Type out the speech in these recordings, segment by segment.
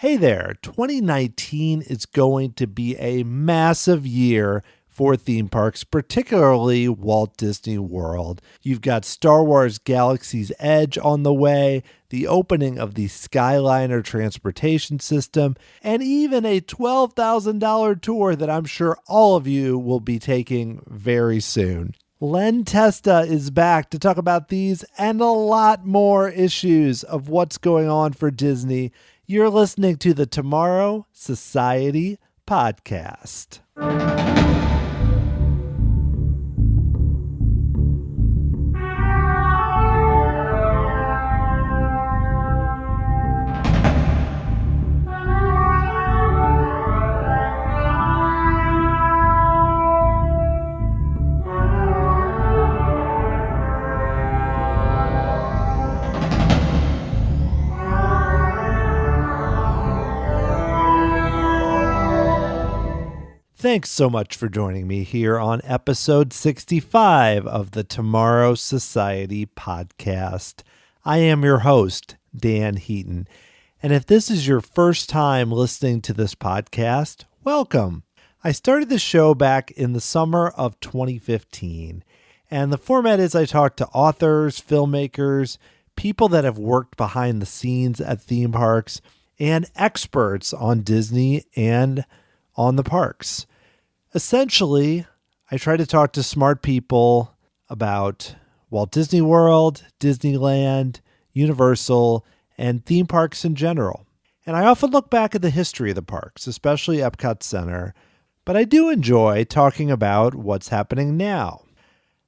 Hey there, 2019 is going to be a massive year for theme parks, particularly Walt Disney World. You've got Star Wars Galaxy's Edge on the way, the opening of the Skyliner transportation system, and even a $12,000 tour that I'm sure all of you will be taking very soon. Len Testa is back to talk about these and a lot more issues of what's going on for Disney. You're listening to the Tomorrow Society podcast. Thanks so much for joining me here on episode 65 of the Tomorrow Society podcast. I am your host, Dan Heaton. And if this is your first time listening to this podcast, welcome. I started the show back in the summer of 2015. And the format is I talk to authors, filmmakers, people that have worked behind the scenes at theme parks, and experts on Disney and on the parks. Essentially, I try to talk to smart people about Walt Disney World, Disneyland, Universal, and theme parks in general. And I often look back at the history of the parks, especially Epcot Center, but I do enjoy talking about what's happening now.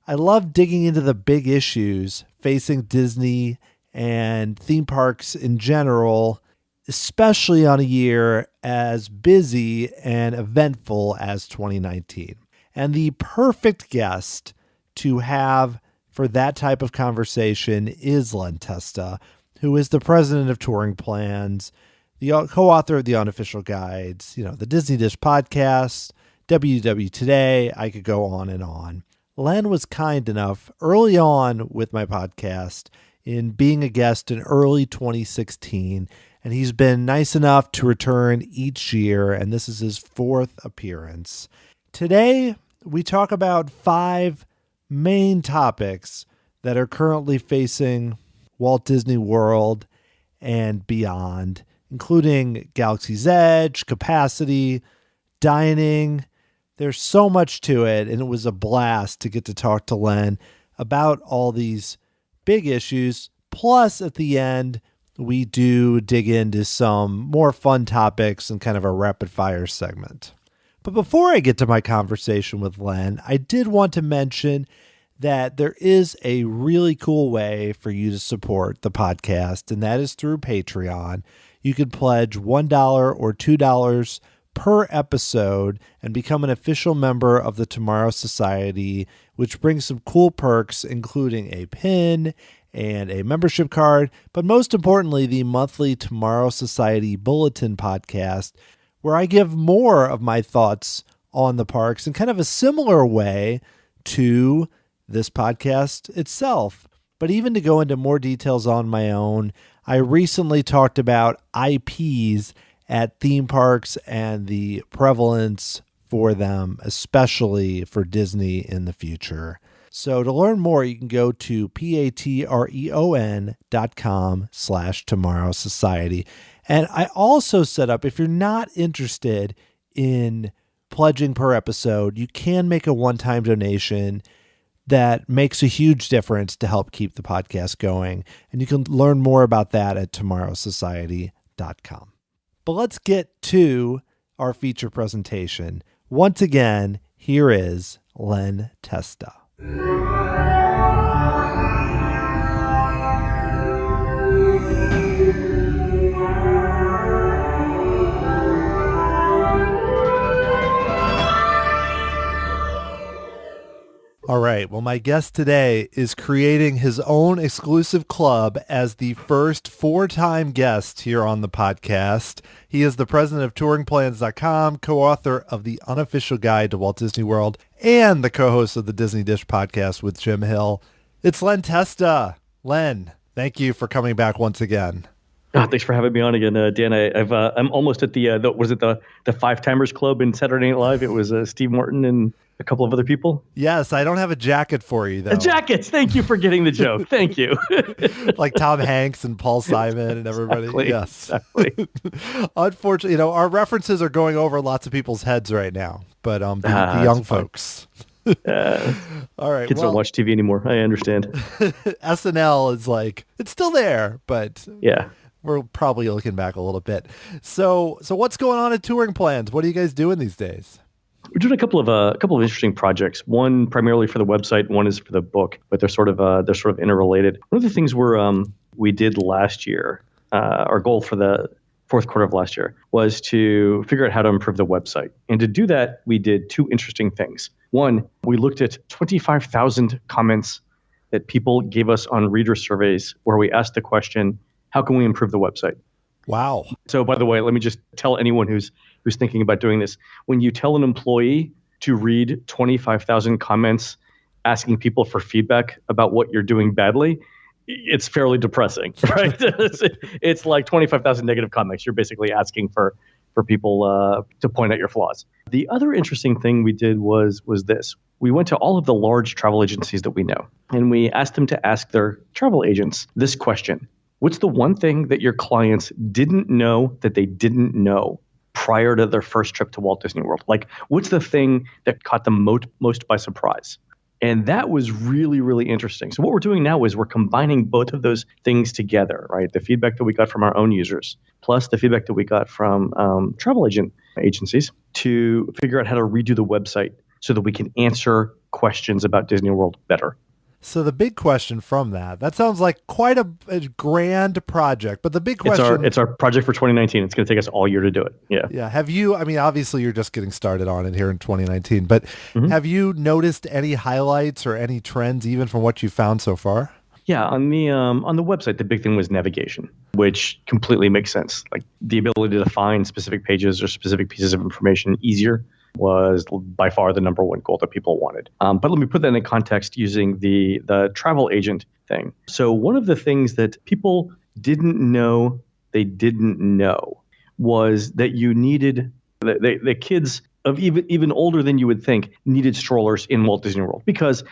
I love digging into the big issues facing Disney and theme parks in general, especially on a year as busy and eventful as 2019. And the perfect guest to have for that type of conversation is Len Testa, who is the president of Touring Plans, the co-author of the Unofficial Guides, the Disney Dish podcast, WW Today. I could go on and on. Len was kind enough early on with my podcast in being a guest in early 2016, and he's been nice enough to return each year, and this is his fourth appearance. Today, we talk about 5 main topics that are currently facing Walt Disney World and beyond, including Galaxy's Edge, capacity, dining. There's so much to it, and it was a blast to get to talk to Len about all these big issues. Plus, at the end, we do dig into some more fun topics and kind of a rapid fire segment. But before I get to my conversation with Len, I did want to mention that there is a really cool way for you to support the podcast, and that is through Patreon. You can pledge $1 or $2 per episode and become an official member of the Tomorrow Society, which brings some cool perks, including a pin and a membership card, but most importantly, the monthly Tomorrow Society Bulletin podcast, where I give more of my thoughts on the parks in kind of a similar way to this podcast itself. But even to go into more details on my own, I recently talked about IPs at theme parks and the prevalence for them, especially for Disney in the future. So to learn more, you can go to patreon.com/Tomorrow Society. And I also set up, if you're not interested in pledging per episode, you can make a one-time donation that makes a huge difference to help keep the podcast going. And you can learn more about that at tomorrowsociety.com. But let's get to our feature presentation. Once again, here is Len Testa. All right. Well, my guest today is creating his own exclusive club as the first 4-time guest here on the podcast. He is the president of touringplans.com, co-author of the Unofficial Guide to Walt Disney World, and the co-host of the Disney Dish podcast with Jim Hill. It's Len Testa. Len, thank you for coming back once again. Oh, thanks for having me on again, Dan. I'm almost at the Five Timers Club in Saturday Night Live. It was Steve Martin and a couple of other people. Yes, I don't have a jacket for you though. Jackets. Thank you for getting the joke. Thank you. Like Tom Hanks and Paul Simon and everybody. Exactly, Yes. exactly. Unfortunately, our references are going over lots of people's heads right now, but the young folks. All right. Kids don't watch TV anymore. I understand. SNL is like, it's still there, but yeah, we're probably looking back a little bit. So what's going on at Touring Plans? What are you guys doing these days? We're doing a couple of interesting projects. One primarily for the website, one is for the book, but they're sort of interrelated. One of the things we did last year, our goal for the fourth quarter of last year, was to figure out how to improve the website. And to do that, we did two interesting things. One, we looked at 25,000 comments that people gave us on reader surveys where we asked the question, how can we improve the website? Wow. So by the way, let me just tell anyone who's thinking about doing this, when you tell an employee to read 25,000 comments asking people for feedback about what you're doing badly, it's fairly depressing, right? It's like 25,000 negative comments. You're basically asking for people to point out your flaws. The other interesting thing we did was this. We went to all of the large travel agencies that we know, and we asked them to ask their travel agents this question. What's the one thing that your clients didn't know that they didn't know prior to their first trip to Walt Disney World? Like, what's the thing that caught them most by surprise? And that was really, really interesting. So what we're doing now is we're combining both of those things together, right? The feedback that we got from our own users, plus the feedback that we got from travel agencies to figure out how to redo the website so that we can answer questions about Disney World better. So the big question from that sounds like quite a grand project, but the big question... It's our project for 2019. It's going to take us all year to do it. Yeah. Yeah. Have you, obviously you're just getting started on it here in 2019, but have you noticed any highlights or any trends even from what you found so far? Yeah. On the website, the big thing was navigation, which completely makes sense. Like the ability to find specific pages or specific pieces of information easier was by far the number one goal that people wanted. But let me put that in context using the travel agent thing. So one of the things that people didn't know they didn't know was that you needed, the kids of even older than you would think needed strollers in Walt Disney World. Because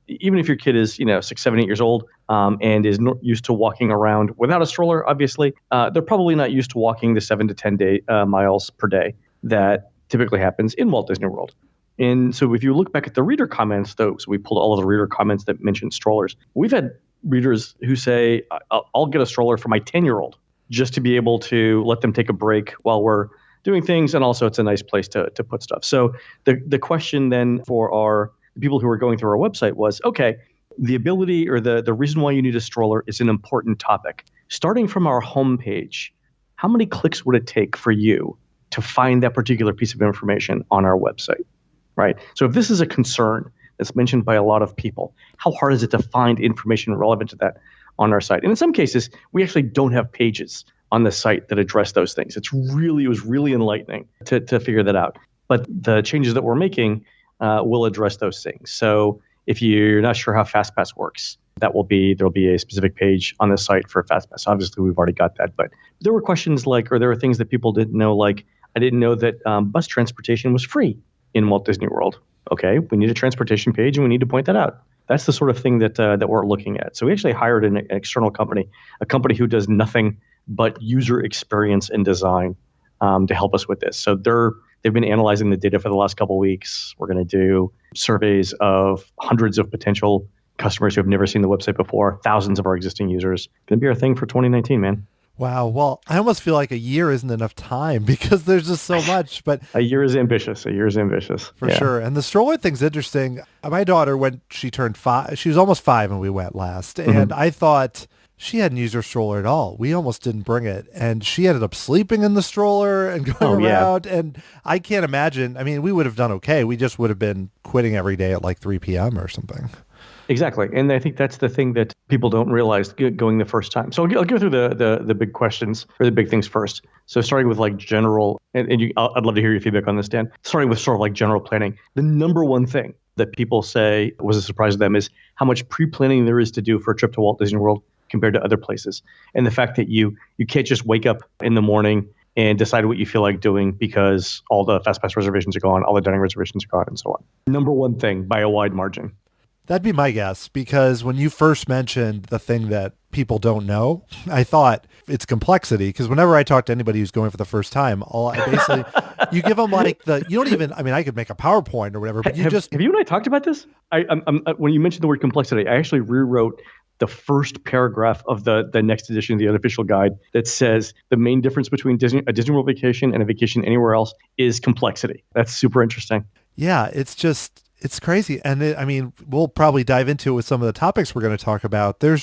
even if your kid is 6, 7, 8 years old and is used to walking around without a stroller, obviously, they're probably not used to walking the 7 to 10 miles per day that typically happens in Walt Disney World. And so if you look back at the reader comments, though, so we pulled all of the reader comments that mentioned strollers. We've had readers who say, I'll get a stroller for my 10-year-old just to be able to let them take a break while we're doing things. And also it's a nice place to put stuff. So the question then for the people who are going through our website was, okay, the ability or the reason why you need a stroller is an important topic. Starting from our homepage, how many clicks would it take for you to find that particular piece of information on our website, right? So if this is a concern that's mentioned by a lot of people, how hard is it to find information relevant to that on our site? And in some cases, we actually don't have pages on the site that address those things. It was really enlightening to figure that out. But the changes that we're making will address those things. So if you're not sure how FastPass works, there'll be a specific page on the site for FastPass. Obviously, we've already got that. But there were questions or there were things that people didn't know, like, I didn't know that bus transportation was free in Walt Disney World. Okay, we need a transportation page and we need to point that out. That's the sort of thing that we're looking at. So we actually hired an external company, a company who does nothing but user experience and design to help us with this. So they've been analyzing the data for the last couple of weeks. We're going to do surveys of hundreds of potential customers who have never seen the website before, thousands of our existing users. Going to be our thing for 2019, man. Wow. Well, I almost feel like a year isn't enough time because there's just so much. But a year is ambitious. For sure. And the stroller thing's interesting. My daughter, when she turned 5, she was almost 5 when we went last. And I thought she hadn't used her stroller at all. We almost didn't bring it. And she ended up sleeping in the stroller and going around. Yeah. And I can't imagine. I mean, we would have done okay. We just would have been quitting every day at like 3 p.m. or something. Exactly. And I think that's the thing that people don't realize going the first time. So I'll go through the big questions or the big things first. So starting with like general, and I'd love to hear your feedback on this, Dan. Starting with sort of like general planning. The number one thing that people say was a surprise to them is how much pre-planning there is to do for a trip to Walt Disney World compared to other places. And the fact that you can't just wake up in the morning and decide what you feel like doing because all the FastPass reservations are gone, all the dining reservations are gone, and so on. Number one thing by a wide margin. That'd be my guess, because when you first mentioned the thing that people don't know, I thought it's complexity. Because whenever I talk to anybody who's going for the first time, you give them like you don't even, I mean, I could make a PowerPoint or whatever, but have you and I talked about this? When you mentioned the word complexity, I actually rewrote the first paragraph of the next edition of the unofficial guide that says the main difference between a Disney World vacation and a vacation anywhere else is complexity. That's super interesting. Yeah, it's crazy. And I mean, we'll probably dive into it with some of the topics we're going to talk about. It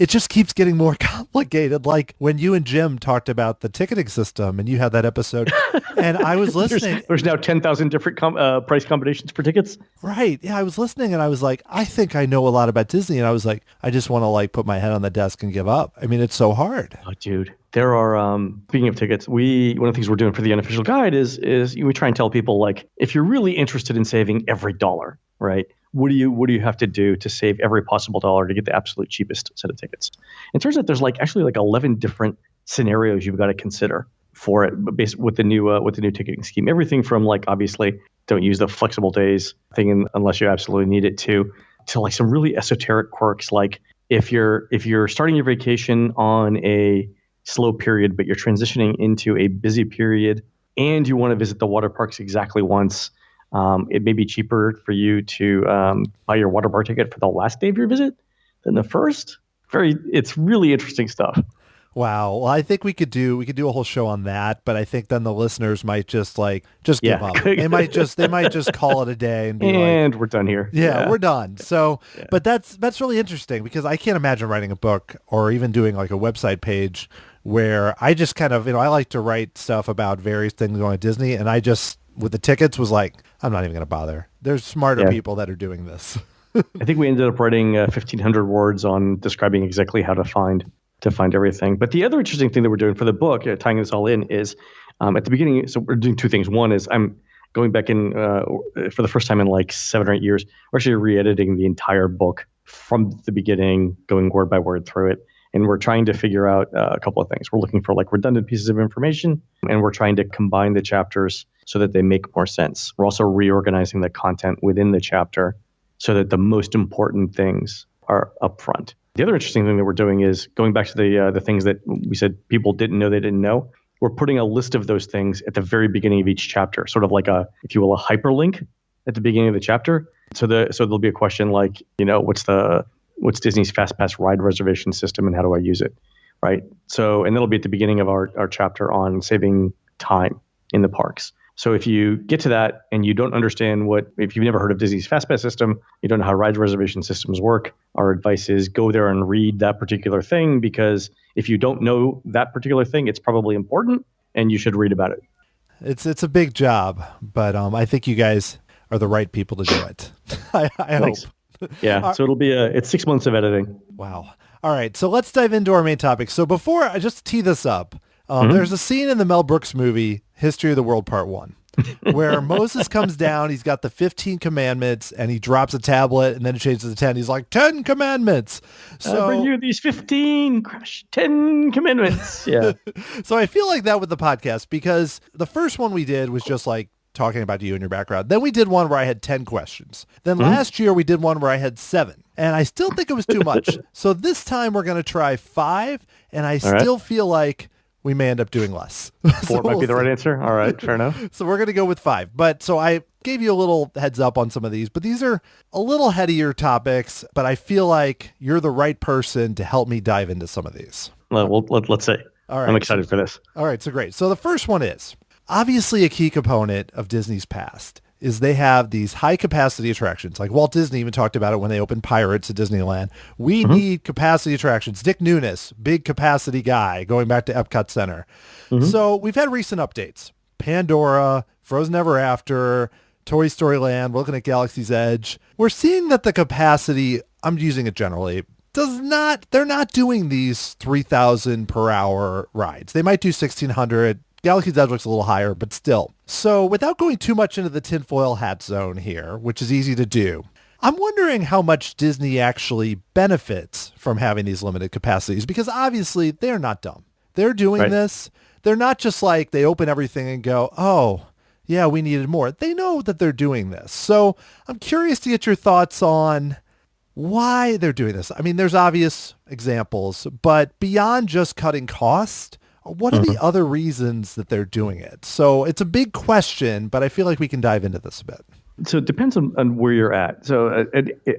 just keeps getting more complicated. Like when you and Jim talked about the ticketing system and you had that episode and I was listening. There's now 10,000 different price combinations for tickets. Right. Yeah. I was listening and I was like, I think I know a lot about Disney. And I was like, I just want to like put my head on the desk and give up. I mean, it's so hard. Oh, dude. There are, speaking of tickets, one of the things we're doing for the unofficial guide is we try and tell people, like, if you're really interested in saving every dollar, right, what do you have to do to save every possible dollar to get the absolute cheapest set of tickets? And it turns out there's actually 11 different scenarios you've got to consider for it based with the new ticketing scheme. Everything from obviously don't use the flexible days thing unless you absolutely need it to some really esoteric quirks, like if you're starting your vacation on a slow period, but you're transitioning into a busy period and you want to visit the water parks exactly once, it may be cheaper for you to buy your water park ticket for the last day of your visit than the first. It's really interesting stuff. Wow. Well, I think we could do a whole show on that, but I think then the listeners might just give up. They might just call it a day and be we're done here. Yeah, we're done. So, but that's really interesting, because I can't imagine writing a book or even doing a website page where I just kind of, I like to write stuff about various things going at Disney, and I just, with the tickets, was like, I'm not even going to bother. There's smarter people that are doing this. I think we ended up writing 1,500 words on describing exactly how to find everything. But the other interesting thing that we're doing for the book, tying this all in, is at the beginning, so we're doing two things. One is I'm going back in for the first time in 7 or 8 years, we're actually re-editing the entire book from the beginning, going word by word through it. And we're trying to figure out a couple of things. We're looking for redundant pieces of information, and we're trying to combine the chapters so that they make more sense. We're also reorganizing the content within the chapter so that the most important things are up front. The other interesting thing that we're doing is going back to the things that we said people didn't know they didn't know. We're putting a list of those things at the very beginning of each chapter, sort of like a hyperlink at the beginning of the chapter. So there'll be a question like, what's Disney's FastPass ride reservation system and how do I use it, right? So, and that'll be at the beginning of our chapter on saving time in the parks. So if you get to that and you don't understand if you've never heard of Disney's FastPass system, you don't know how ride reservation systems work, our advice is go there and read that particular thing, because if you don't know that particular thing, it's probably important and you should read about it. It's a big job, but I think you guys are the right people to do it. I hope. Yeah, so it'll be it's 6 months of editing. Wow. All right, so let's dive into our main topic. So before I just tee this up, there's a scene in the Mel Brooks movie, History of the World Part 1, where Moses comes down, he's got the 15 commandments, and he drops a tablet, and then it changes to 10. He's like, 10 commandments. So I bring you these 15, 10 commandments. Yeah. So I feel like that with the podcast, because the first one we did was just talking about you and your background. Then we did one where I had 10 questions. Then last year we did one where I had 7. And I still think it was too much. So this time we're going to try 5. And I still feel like we may end up doing less. 4 might be the right answer. All right, fair enough. So we're going to go with 5. But so I gave you a little heads up on some of these, but these are a little headier topics, but I feel like you're the right person to help me dive into some of these. Well, let's see. All right. I'm excited for this. All right, so great. So the first one is, obviously a key component of Disney's past is they have these high capacity attractions. Like Walt Disney even talked about it when they opened Pirates at Disneyland. We need capacity attractions. Dick Nunis, big capacity guy, going back to Epcot Center. So we've had recent updates. Pandora, Frozen Ever After, Toy Story Land, we're looking at Galaxy's Edge. We're seeing that the capacity, I'm using it generally, they're not doing these 3,000 per hour rides. They might do 1,600. Galaxy's Edge looks a little higher, but still. So without going too much into the tinfoil hat zone here, which is easy to do, I'm wondering how much Disney actually benefits from having these limited capacities, because obviously they're not dumb. They're doing this. They're not just like they open everything and go, oh, yeah, we needed more. They know that they're doing this. So I'm curious to get your thoughts on why they're doing this. I mean, there's obvious examples, but beyond just cutting cost, what are the other reasons that they're doing it? So it's a big question, but I feel like we can dive into this a bit. So it depends on where you're at. So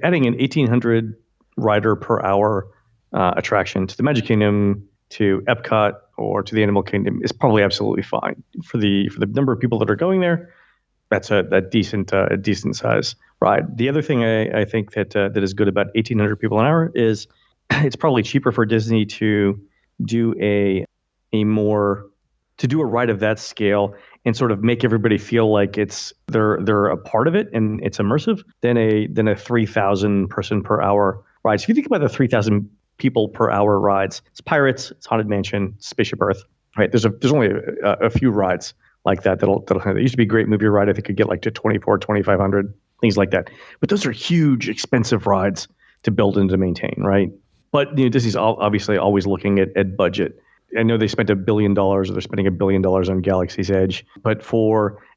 adding an 1,800 rider per hour attraction to the Magic Kingdom, to Epcot, or to the Animal Kingdom is probably absolutely fine for the number of people that are going there. That's a decent size ride. The other thing I think that is good about 1,800 people an hour is it's probably cheaper for Disney to do a ride of that scale and sort of make everybody feel like they're a part of it and it's immersive than a 3,000 person per hour ride. So if you think about the 3,000 people per hour rides, it's Pirates, it's Haunted Mansion, Spaceship Earth, right? There's only a few rides like that that'll have. There used to be a Great Movie Ride. I think could get like to 2,500, things like that. But those are huge, expensive rides to build and to maintain, right? But Disney's obviously always looking at budget. I know they spent $1 billion, or they're spending $1 billion on Galaxy's Edge. But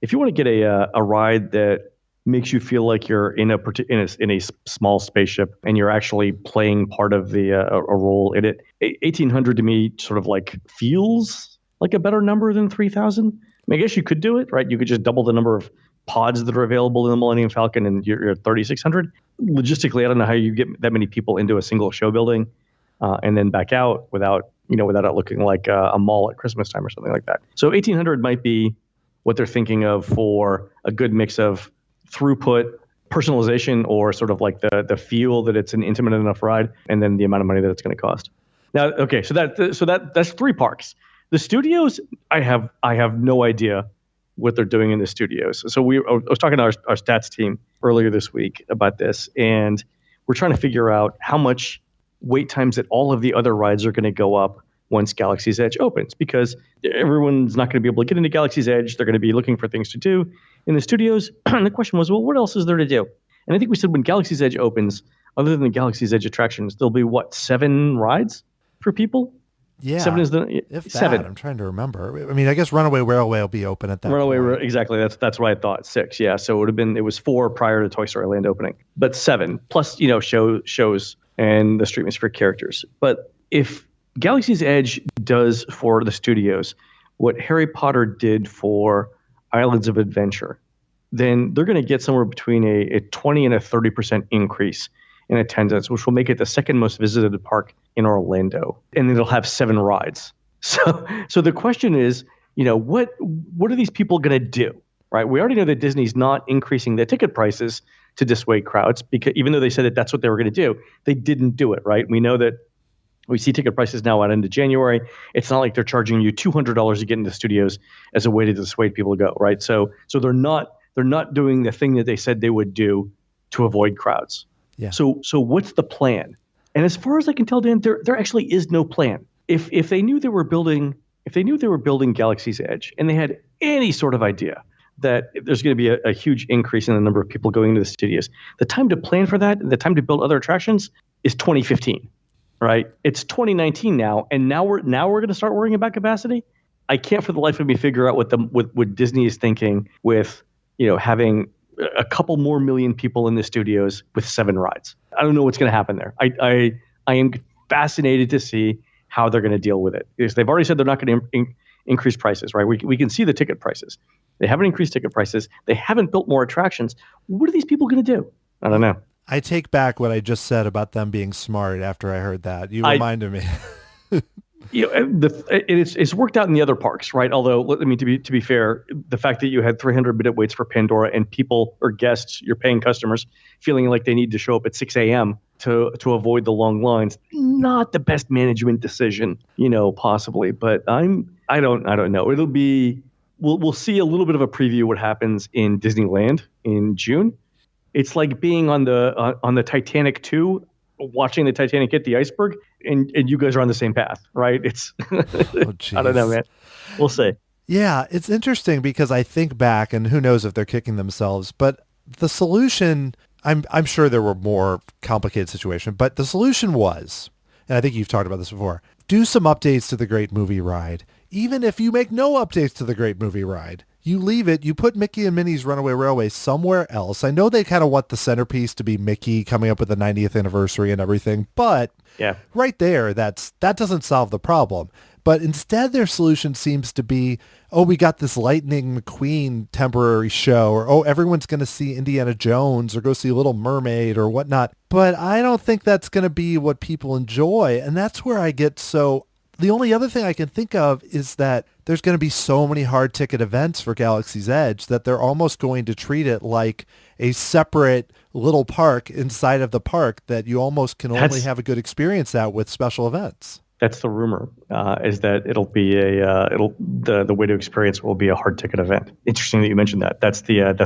if you want to get a ride that makes you feel like you're in a small spaceship and you're actually playing part of a role in it, 1,800 to me sort of like feels like a better number than 3,000. I guess you could do it, right? You could just double the number of pods that are available in the Millennium Falcon and you're at 3,600. Logistically, I don't know how you get that many people into a single show building and then back out without it looking like a mall at Christmas time or something like that. So 1,800 might be what they're thinking of for a good mix of throughput, personalization, or sort of like the feel that it's an intimate enough ride, and then the amount of money that it's going to cost. Now, okay, so that's 3 parks. The studios, I have no idea what they're doing in the studios. So I was talking to our stats team earlier this week about this, and we're trying to figure out how much wait times at all of the other rides are going to go up once Galaxy's Edge opens, because everyone's not going to be able to get into Galaxy's Edge. They're going to be looking for things to do in the studios. And the question was, well, what else is there to do? And I think we said when Galaxy's Edge opens, other than the Galaxy's Edge attractions, there'll be 7 rides for people? Yeah. 7 is if 7. I'm trying to remember. I mean, I guess Runaway Railway will be open at that point. Exactly. That's what I thought. 6. Yeah. So it was 4 prior to Toy Story Land opening, but 7 plus, shows and the Street Sphere characters. But if Galaxy's Edge does for the studios what Harry Potter did for Islands of Adventure, then they're going to get somewhere between a 20 and a 30% increase in attendance, which will make it the second most visited park in Orlando. And it'll have 7 rides. So the question is, what are these people going to do, right? We already know that Disney's not increasing the ticket prices to dissuade crowds, because even though they said that that's what they were going to do, they didn't do it, right? We know that we see ticket prices now out into January. It's not like they're charging you $200 to get into studios as a way to dissuade people to go, right? So they're not doing the thing that they said they would do to avoid crowds. Yeah. So what's the plan? And as far as I can tell, Dan, there actually is no plan. If they knew they were building Galaxy's Edge, and they had any sort of idea that there's going to be a huge increase in the number of people going into the studios, the time to plan for that, the time to build other attractions is 2015. Right? It's 2019 now, and now we're going to start worrying about capacity. I can't for the life of me figure out what Disney is thinking with having a couple more million people in the studios with 7 rides. I don't know what's going to happen there. I am fascinated to see how they're going to deal with it. Because they've already said they're not going to increase prices, right? We can see the ticket prices. They haven't increased ticket prices. They haven't built more attractions. What are these people going to do? I don't know. I take back what I just said about them being smart after I heard that. You reminded me. It's worked out in the other parks, right? Although, to be fair, the fact that you had 300-minute waits for Pandora and people or guests, your paying customers, feeling like they need to show up at 6 a.m. to avoid the long lines, not the best management decision, possibly. But I don't know. It'll be we'll see a little bit of a preview of what happens in Disneyland in June. It's like being on the Titanic 2, watching the Titanic hit the iceberg, and you guys are on the same path, right? It's I don't know, man. We'll see. Yeah, it's interesting because I think back, and who knows if they're kicking themselves, but the solution I'm sure there were more complicated situations, but the solution was, and I think you've talked about this before, do some updates to the Great Movie Ride. Even if you make no updates to the Great Movie Ride, you leave it, you put Mickey and Minnie's Runaway Railway somewhere else. I know they kind of want the centerpiece to be Mickey coming up with the 90th anniversary and everything, but Yeah. right there, that doesn't solve the problem. But instead, their solution seems to be, oh, we got this Lightning McQueen temporary show, or, oh, everyone's going to see Indiana Jones or go see Little Mermaid or whatnot. But I don't think that's going to be what people enjoy. And that's where I get so... The only other thing I can think of is that there's going to be so many hard ticket events for Galaxy's Edge that they're almost going to treat it like a separate little park inside of the park that you almost can only have a good experience at with special events. That's the rumor, is that it'll be the way to experience will be a hard ticket event. Interesting that you mentioned that. That's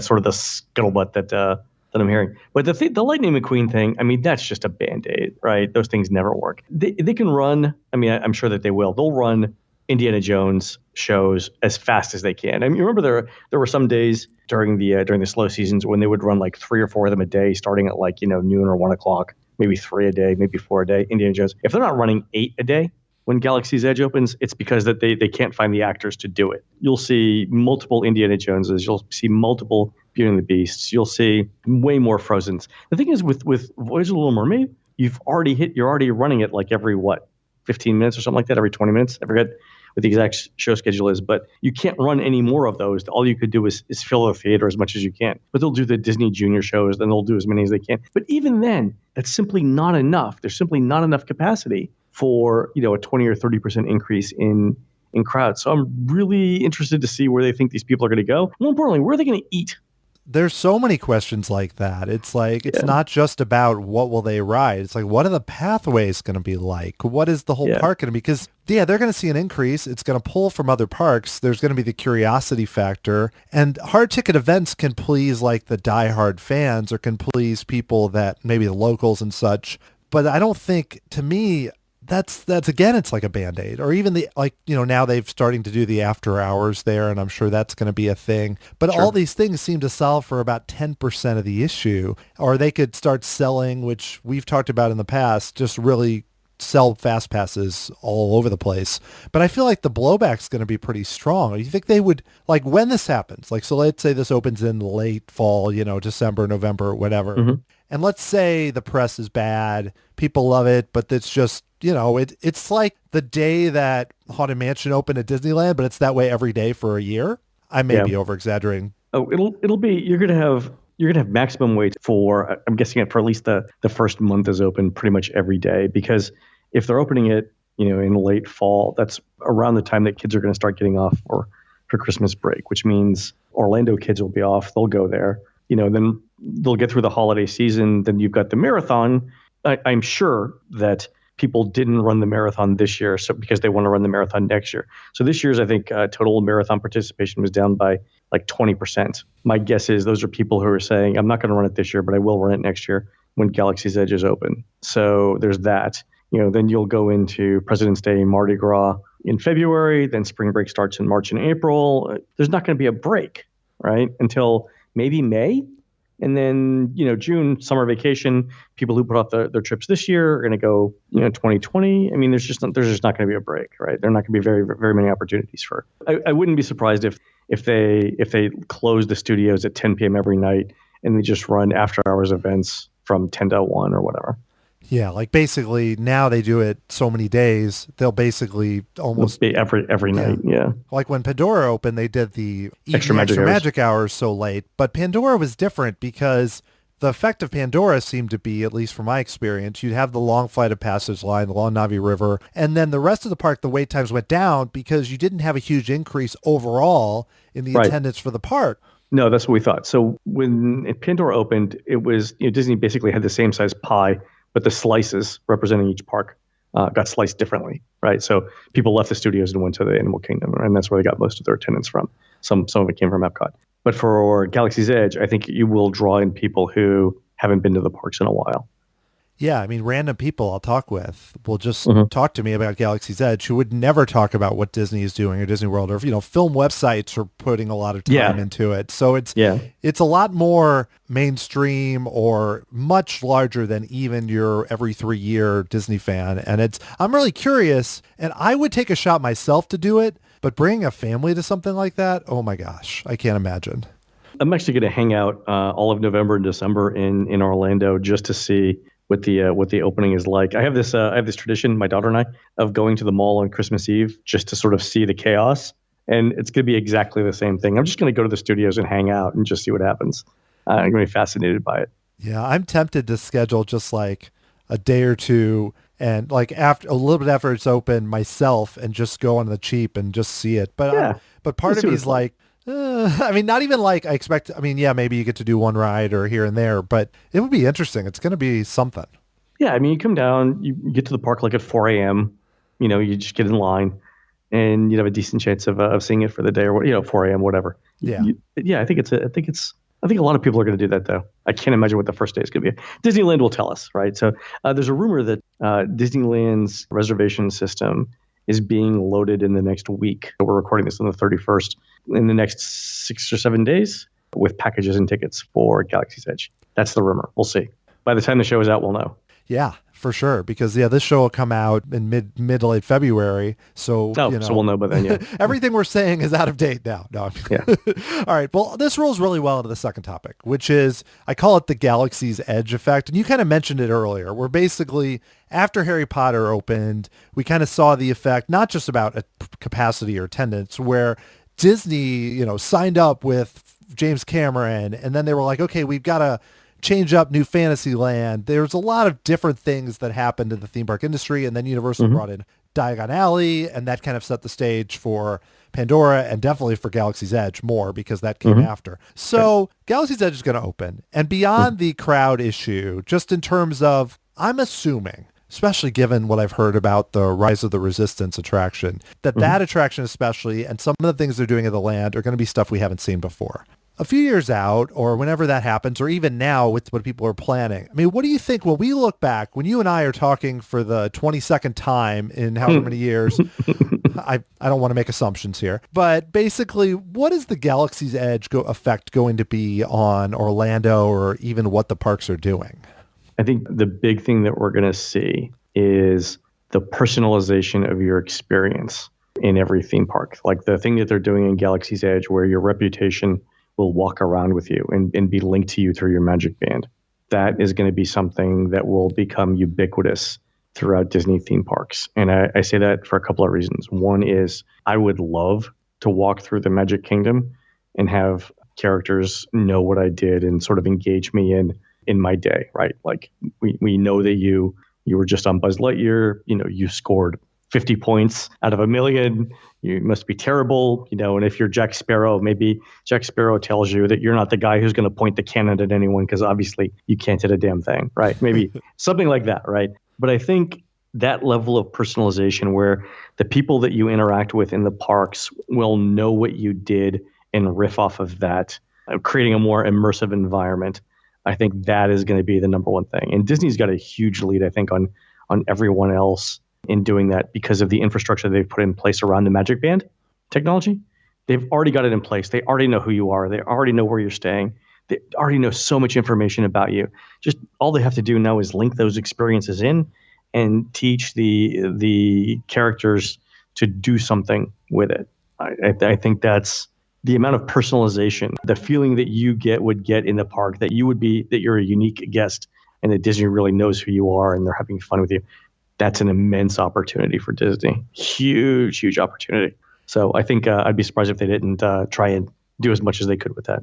sort of the scuttlebutt that I'm hearing. But the Lightning McQueen thing, I mean, that's just a Band-Aid, right? Those things never work. They can run, I mean, I'm sure that they will. They'll run Indiana Jones shows as fast as they can. I mean, you remember there were some days during the slow seasons when they would run like 3 or 4 of them a day, starting at like, noon or 1 o'clock. Maybe 3 a day, maybe 4 a day, Indiana Jones. If they're not running 8 a day when Galaxy's Edge opens, it's because that they can't find the actors to do it. You'll see multiple Indiana Joneses. You'll see multiple Beauty and the Beasts. You'll see way more Frozens. The thing is with Voyage of the Little Mermaid, you're already running it like every 15 minutes or something like that, every 20 minutes. I forget what the exact show schedule is, but you can't run any more of those. All you could do is fill the theater as much as you can. But they'll do the Disney Junior shows, then they'll do as many as they can. But even then, that's simply not enough. There's simply not enough capacity for a 20 or 30% increase in crowds. So I'm really interested to see where they think these people are going to go. More importantly, where are they going to eat? There's so many questions like that. It's like, it's not just about what will they ride. It's like, what are the pathways going to be like? What is the whole park going to be? Because, they're going to see an increase. It's going to pull from other parks. There's going to be the curiosity factor. And hard ticket events can please like the diehard fans or can please people that maybe the locals and such. But I don't think, to me, that's again, it's like a Band-Aid, or even now they've starting to do the after hours there, and I'm sure that's going to be a thing. But all these things seem to solve for about 10% of the issue, or they could start selling, which we've talked about in the past, just really sell fast passes all over the place. But I feel like the blowback's going to be pretty strong. You think they would, like, when this happens, like, so let's say this opens in late fall, December, November, whatever. Mm-hmm. And let's say the press is bad, people love it, but it's just, it's like the day that Haunted Mansion opened at Disneyland, but it's that way every day for a year. I may be over exaggerating. Oh, it'll be, you're gonna have maximum wait for, I'm guessing it for at least the first month is open pretty much every day, because if they're opening it, in late fall, that's around the time that kids are going to start getting off for Christmas break, which means Orlando kids will be off. They'll go there, then they'll get through the holiday season. Then you've got the marathon. I'm sure that people didn't run the marathon this year because they want to run the marathon next year. So this year's, I think, total marathon participation was down by like 20%. My guess is those are people who are saying, I'm not going to run it this year, but I will run it next year when Galaxy's Edge is open. So there's that. Then you'll go into President's Day, Mardi Gras in February, then spring break starts in March and April. There's not going to be a break, right, until maybe May. And then, June, summer vacation, people who put off their trips this year are going to go, 2020. I mean, there's just not going to be a break, right? There are not going to be very, very many opportunities for. I wouldn't be surprised if they close the studios at 10 p.m. every night and they just run after hours events from 10 to 1 or whatever. Yeah, like basically now they do it so many days, they'll basically almost be every night. Yeah. Like when Pandora opened, they did the extra magic hours so late, but Pandora was different because the effect of Pandora seemed to be, at least from my experience, you'd have the long Flight of Passage line, the long Navi River, and then the rest of the park, the wait times went down because you didn't have a huge increase overall in the attendance for the park. No, that's what we thought. So when Pandora opened, it was, Disney basically had the same size pie, but the slices representing each park got sliced differently, right? So people left the studios and went to the Animal Kingdom, and that's where they got most of their attendance from. Some of it came from Epcot. But for Galaxy's Edge, I think you will draw in people who haven't been to the parks in a while. Yeah, I mean, random people I'll talk with will just Hmm. talk to me about Galaxy's Edge who would never talk about what Disney is doing or Disney World or, film websites are putting a lot of time Yeah, into it. So yeah. it's a lot more mainstream or much larger than even your every 3 year Disney fan. And I'm really curious, and I would take a shot myself to do it, but bringing a family to something like that, oh my gosh, I can't imagine. I'm actually going to hang out all of November and December in Orlando just to see what the opening is like. I have this tradition, my daughter and I, of going to the mall on Christmas Eve just to sort of see the chaos, and it's going to be exactly the same thing. I'm just going to go to the studios and hang out and just see what happens. I'm going to be fascinated by it. Yeah, I'm tempted to schedule just like a day or two and like after a little bit after it's open myself and just go on the cheap and just see it. Yeah, But part let's of see me what is it's like. like, I mean, not even like I expect. I mean, yeah, maybe you get to do one ride or here and there, but it would be interesting. It's going to be something. Yeah, I mean, you come down, you get to the park like at 4 a.m. You just get in line, and you'd have a decent chance of seeing it for the day or 4 a.m. whatever. Yeah. Yeah, I think a lot of people are going to do that though. I can't imagine what the first day is going to be. Disneyland will tell us, right? So there's a rumor that Disneyland's reservation system is being loaded in the next week. We're recording this on the 31st. In the next 6 or 7 days, with packages and tickets for Galaxy's Edge. That's the rumor. We'll see. By the time the show is out, we'll know. Yeah, for sure. Because this show will come out in mid to late February. So, Oh, so we'll know by then, yeah. everything we're saying is out of date now. No. Yeah. All right. Well, this rolls really well into the second topic, which is I call it the Galaxy's Edge effect. And you kind of mentioned it earlier. Where basically after Harry Potter opened, we kind of saw the effect, not just about a capacity or attendance, where Disney, signed up with James Cameron, and then they were like, okay, we've got to change up New Fantasyland. There's a lot of different things that happened in the theme park industry, and then Universal brought in Diagon Alley, and that kind of set the stage for Pandora and definitely for Galaxy's Edge more because that came after. So Galaxy's Edge is going to open, and beyond the crowd issue, just in terms of, I'm assuming, especially given what I've heard about the Rise of the Resistance attraction, that attraction especially, and some of the things they're doing at the land are going to be stuff we haven't seen before. A few years out, or whenever that happens, or even now with what people are planning, I mean, what do you think when we look back, when you and I are talking for the 22nd time in however many years, I don't want to make assumptions here, but basically, what is the Galaxy's Edge effect going to be on Orlando or even what the parks are doing? I think the big thing that we're going to see is the personalization of your experience in every theme park. Like the thing that they're doing in Galaxy's Edge, where your reputation will walk around with you and be linked to you through your Magic Band. That is going to be something that will become ubiquitous throughout Disney theme parks. And I say that for a couple of reasons. One is I would love to walk through the Magic Kingdom and have characters know what I did and sort of engage me in my day, right? Like we know that you were just on Buzz Lightyear, you scored 50 points out of 1,000,000. You must be terrible, and if you're Jack Sparrow, maybe Jack Sparrow tells you that you're not the guy who's going to point the cannon at anyone because obviously you can't hit a damn thing, right? Maybe something like that, right? But I think that level of personalization where the people that you interact with in the parks will know what you did and riff off of that, creating a more immersive environment. I think that is going to be the number one thing. And Disney's got a huge lead, I think, on everyone else in doing that because of the infrastructure they've put in place around the Magic Band technology. They've already got it in place. They already know who you are. They already know where you're staying. They already know so much information about you. Just all they have to do now is link those experiences in and teach the characters to do something with it. I think that's the amount of personalization, the feeling that you would get in the park, that you're a unique guest and that Disney really knows who you are and they're having fun with you. That's an immense opportunity for Disney. Huge, huge opportunity. So I think I'd be surprised if they didn't try and do as much as they could with that.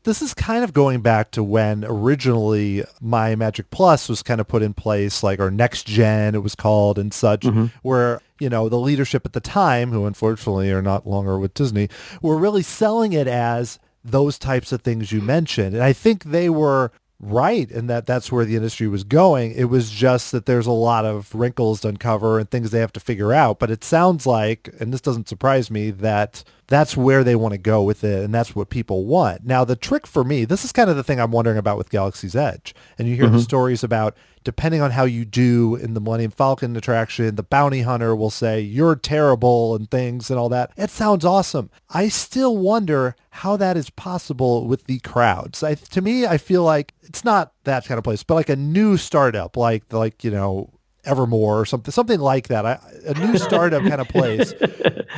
This is kind of going back to when originally My Magic Plus was kind of put in place, like, or Next Gen it was called and such, where, the leadership at the time, who unfortunately are not longer with Disney, were really selling it as those types of things you mentioned. And I think they were right in that's where the industry was going. It was just that there's a lot of wrinkles to uncover and things they have to figure out. But it sounds like, and this doesn't surprise me, that that's where they want to go with it, and that's what people want. Now, the trick for me, this is kind of the thing I'm wondering about with Galaxy's Edge. And you hear the stories about depending on how you do in the Millennium Falcon attraction, the bounty hunter will say, you're terrible and things and all that. It sounds awesome. I still wonder how that is possible with the crowds. To me, I feel like it's not that kind of place, but like a new startup, like Evermore or something like that. A new startup kind of place.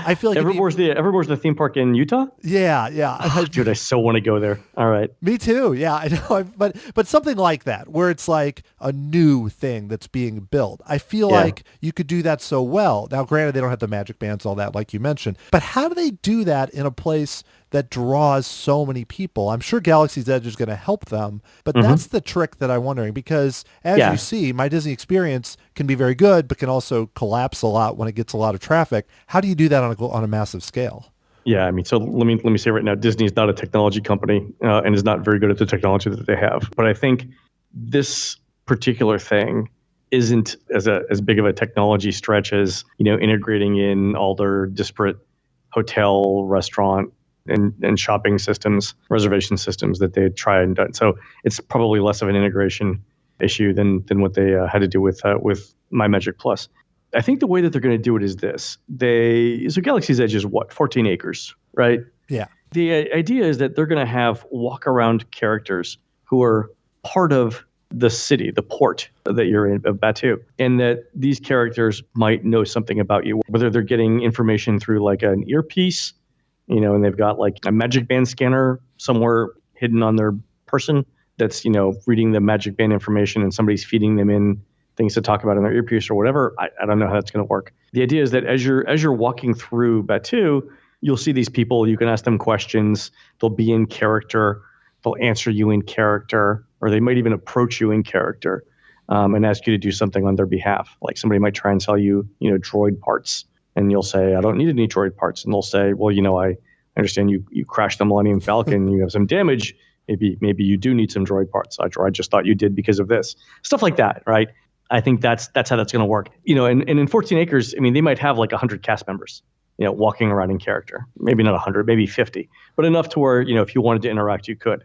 I feel like Evermore's the theme park in Utah. Yeah. Oh, dude, I so want to go there. All right. Me too. Yeah, I know. But something like that, where it's like a new thing that's being built. I feel like you could do that so well. Now, granted, they don't have the magic bands, all that, like you mentioned. But how do they do that in a place that draws so many people? I'm sure Galaxy's Edge is going to help them, but that's the trick that I'm wondering, because as you see, my Disney experience can be very good, but can also collapse a lot when it gets a lot of traffic. How do you do that on a massive scale? Yeah, I mean, so let me say right now, Disney is not a technology company and is not very good at the technology that they have. But I think this particular thing isn't as big of a technology stretch as, integrating in all their disparate hotel, restaurant, and shopping systems, reservation systems that they tried and done. So it's probably less of an integration issue than what they had to do with My Magic Plus. I think the way that they're going to do it is this. So Galaxy's Edge is what? 14 acres, right? Yeah. The idea is that they're going to have walk around characters who are part of the city, the port that you're in of Batuu, and that these characters might know something about you, whether they're getting information through like an earpiece, and they've got like a magic band scanner somewhere hidden on their person that's, reading the magic band information, and somebody's feeding them in things to talk about in their earpiece or whatever. I don't know how that's going to work. The idea is that as you're walking through Batuu, you'll see these people. You can ask them questions. They'll be in character. They'll answer you in character, or they might even approach you in character and ask you to do something on their behalf. Like somebody might try and sell you, droid parts. And you'll say, I don't need any droid parts. And they'll say, well, I understand you crashed the Millennium Falcon. You have some damage. Maybe you do need some droid parts. I just thought you did because of this. Stuff like that, right? I think that's how that's going to work. And in 14 acres, I mean, they might have like 100 cast members, walking around in character. Maybe not 100, maybe 50. But enough to where, if you wanted to interact, you could.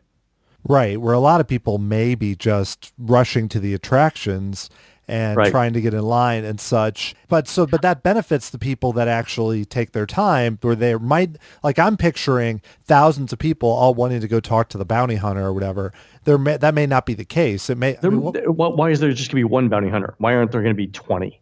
Right, where a lot of people may be just rushing to the attractions and trying to get in line and such. But that benefits the people that actually take their time, where they might, like I'm picturing thousands of people all wanting to go talk to the bounty hunter or whatever. That may not be the case. It may. Why is there just going to be one bounty hunter? Why aren't there going to be 20?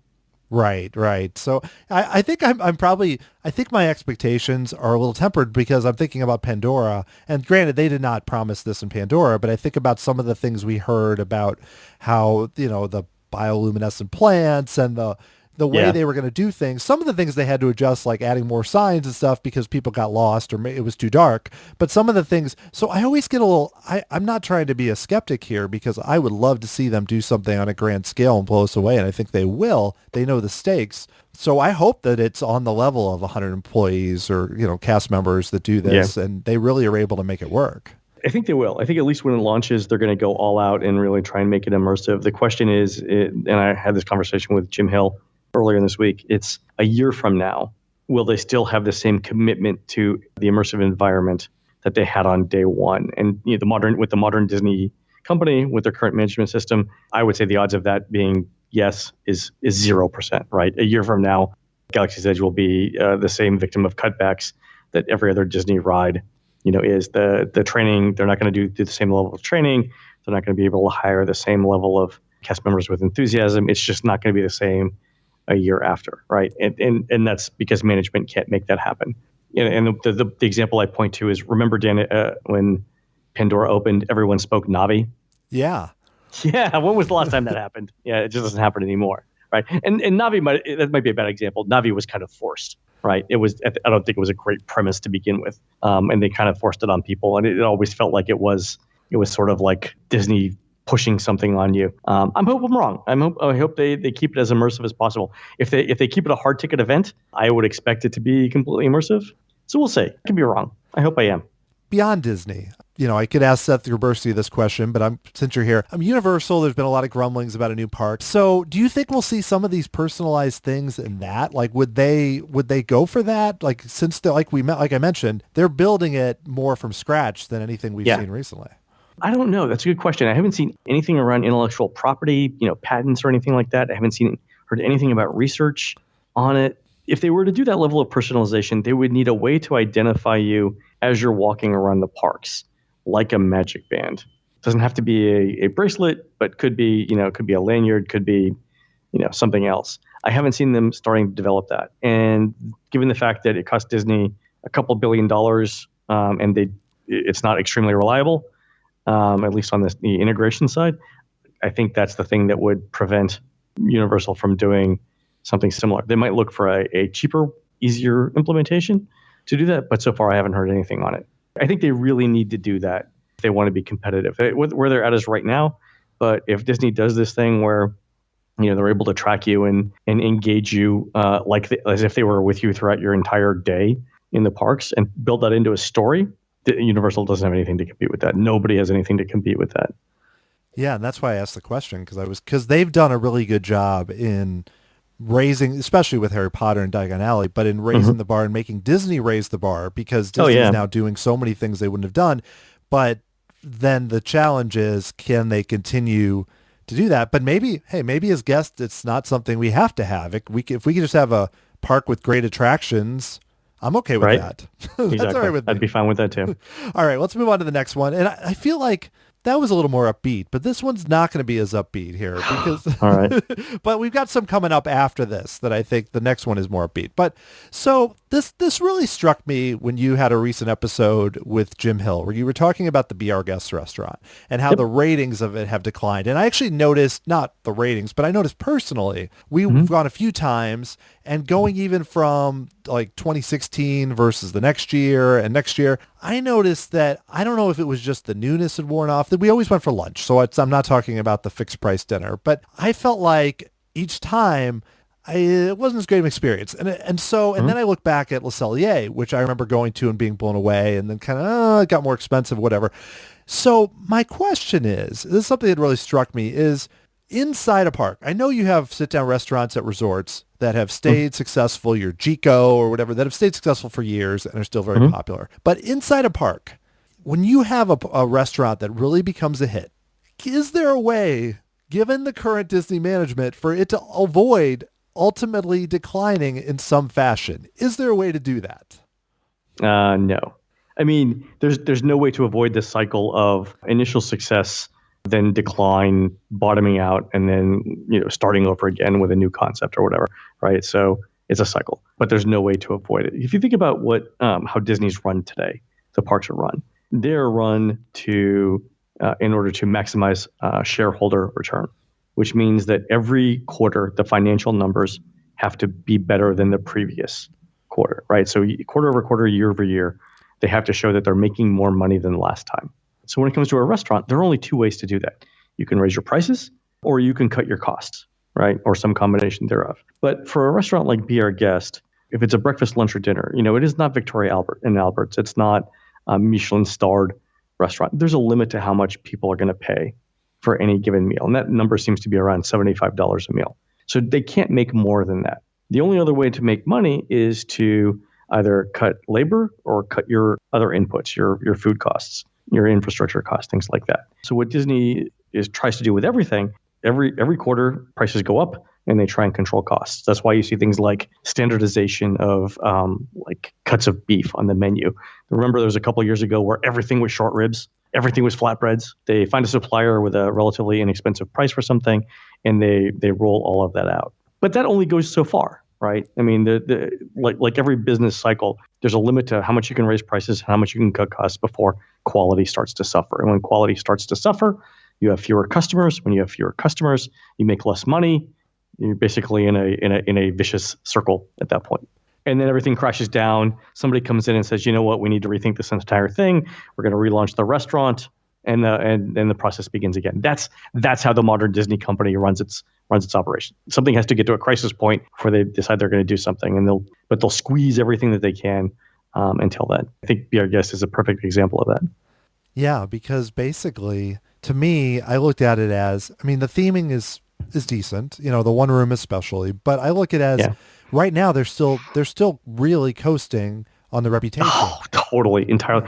Right. So I think I think my expectations are a little tempered, because I'm thinking about Pandora, and granted they did not promise this in Pandora, but I think about some of the things we heard about how, the bioluminescent plants and the way they were going to do things. Some of the things they had to adjust, like adding more signs and stuff because people got lost or it was too dark. But some of the things, so I always get a little, I'm not trying to be a skeptic here, because I would love to see them do something on a grand scale and blow us away. And I think they will. They know the stakes. So I hope that it's on the level of 100 employees or, cast members that do this, and they really are able to make it work. I think they will. I think at least when it launches, they're going to go all out and really try and make it immersive. The question is, and I had this conversation with Jim Hill earlier this week, it's a year from now, will they still have the same commitment to the immersive environment that they had on day one? And the modern Disney company, with their current management system, I would say the odds of that being yes is 0%, right? A year from now, Galaxy's Edge will be the same victim of cutbacks that every other Disney ride is. The training, they're not going to do the same level of training. They're not going to be able to hire the same level of cast members with enthusiasm. It's just not going to be the same a year after, right? And that's because management can't make that happen. And the example I point to is, remember, Dan, when Pandora opened, everyone spoke Na'vi? Yeah. Yeah, when was the last time that happened? Yeah, it just doesn't happen anymore, right? And Na'vi that might be a bad example. Na'vi was kind of forced, right? I don't think it was a great premise to begin with, and they kind of forced it on people, and it always felt like it was sort of like Disney pushing something on you. I hope I'm wrong. I hope they keep it as immersive as possible. If they keep it a hard ticket event, I would expect it to be completely immersive. So we'll see. I could be wrong. I hope I am. Beyond Disney, I could ask Seth Gerberski this question, but since you're here, Universal, there's been a lot of grumblings about a new park. So do you think we'll see some of these personalized things in that? Like, would they go for that? Like, since like I mentioned, they're building it more from scratch than anything we've seen recently. I don't know. That's a good question. I haven't seen anything around intellectual property, patents or anything like that. I haven't heard anything about research on it. If they were to do that level of personalization, they would need a way to identify you as you're walking around the parks, like a magic band. It doesn't have to be a bracelet, but could be, could be a lanyard, could be, something else. I haven't seen them starting to develop that. And given the fact that it cost Disney a couple $1 billion, and it's not extremely reliable, at least on the integration side, I think that's the thing that would prevent Universal from doing something similar. They might look for a cheaper, easier implementation to do that, but so far I haven't heard anything on it. I think they really need to do that if they want to be competitive. Where they're at is right now, but if Disney does this thing where they're able to track you and engage you as if they were with you throughout your entire day in the parks and build that into a story, Universal doesn't have anything to compete with that. Nobody has anything to compete with that. Yeah, and that's why I asked the question, because they've done a really good job in raising, especially with Harry Potter and Diagon Alley, but in raising the bar and making Disney raise the bar, because Disney's now doing so many things they wouldn't have done. But then the challenge is, can they continue to do that? But maybe as guests, it's not something we have to have. If we could just have a park with great attractions, I'm okay with that. That's exactly. all right with me. I'd be fine with that too. All right, let's move on to the next one. And I feel like that was a little more upbeat, but this one's not going to be as upbeat here because, all right. But we've got some coming up after this that I think the next one is more upbeat. But so this really struck me when you had a recent episode with Jim Hill, where you were talking about the Be Our Guest restaurant and how the ratings of it have declined. And I actually noticed, not the ratings, but I noticed personally, we've gone a few times, and going even from like 2016 versus the next year and next year, I noticed that, I don't know if it was just the newness had worn off, that we always went for lunch. So I'm not talking about the fixed price dinner, but I felt like each time it wasn't as great of an experience. And then I look back at Le Cellier, which I remember going to and being blown away, and then kind of, it got more expensive, whatever. So my question is, this is something that really struck me, is inside a park. I know you have sit-down restaurants at resorts that have stayed successful, your Jico or whatever, that have stayed successful for years and are still very popular. But inside a park, when you have a restaurant that really becomes a hit, is there a way, given the current Disney management, for it to avoid ultimately declining in some fashion? Is there a way to do that? No. I mean, there's no way to avoid this cycle of initial success, then decline, bottoming out, and then starting over again with a new concept or whatever, right? So it's a cycle, but there's no way to avoid it. If you think about how Disney's run today, the parks are run. They're run in order to maximize shareholder return, which means that every quarter the financial numbers have to be better than the previous quarter, right? So quarter over quarter, year over year, they have to show that they're making more money than last time. So when it comes to a restaurant, there are only two ways to do that. You can raise your prices, or you can cut your costs, right? Or some combination thereof. But for a restaurant like Be Our Guest, if it's a breakfast, lunch, or dinner, it is not Victoria Albert and Albert's. It's not a Michelin-starred restaurant. There's a limit to how much people are going to pay for any given meal. And that number seems to be around $75 a meal. So they can't make more than that. The only other way to make money is to either cut labor or cut your other inputs, your food costs, your infrastructure costs, things like that. So what Disney tries to do with everything, every quarter prices go up and they try and control costs. That's why you see things like standardization of like cuts of beef on the menu. Remember there was a couple of years ago where everything was short ribs, everything was flatbreads. They find a supplier with a relatively inexpensive price for something and they roll all of that out. But that only goes so far, right? I mean, like every business cycle, there's a limit to how much you can raise prices, how much you can cut costs before quality starts to suffer. And when quality starts to suffer, you have fewer customers. When you have fewer customers, you make less money. You're basically in a vicious circle at that point. And then everything crashes down. Somebody comes in and says, you know what, we need to rethink this entire thing. We're going to relaunch the restaurant, and then the process begins again. That's how the modern Disney company runs its operation. Something has to get to a crisis point before they decide they're going to do something, and they'll squeeze everything that they can until then. I think Be Our Guest is a perfect example of that. Yeah, because basically, to me, I looked at it as, I mean, the theming is decent, the one room especially, but I look at it as right now they're still really coasting on the reputation. Oh, Totally, entirely.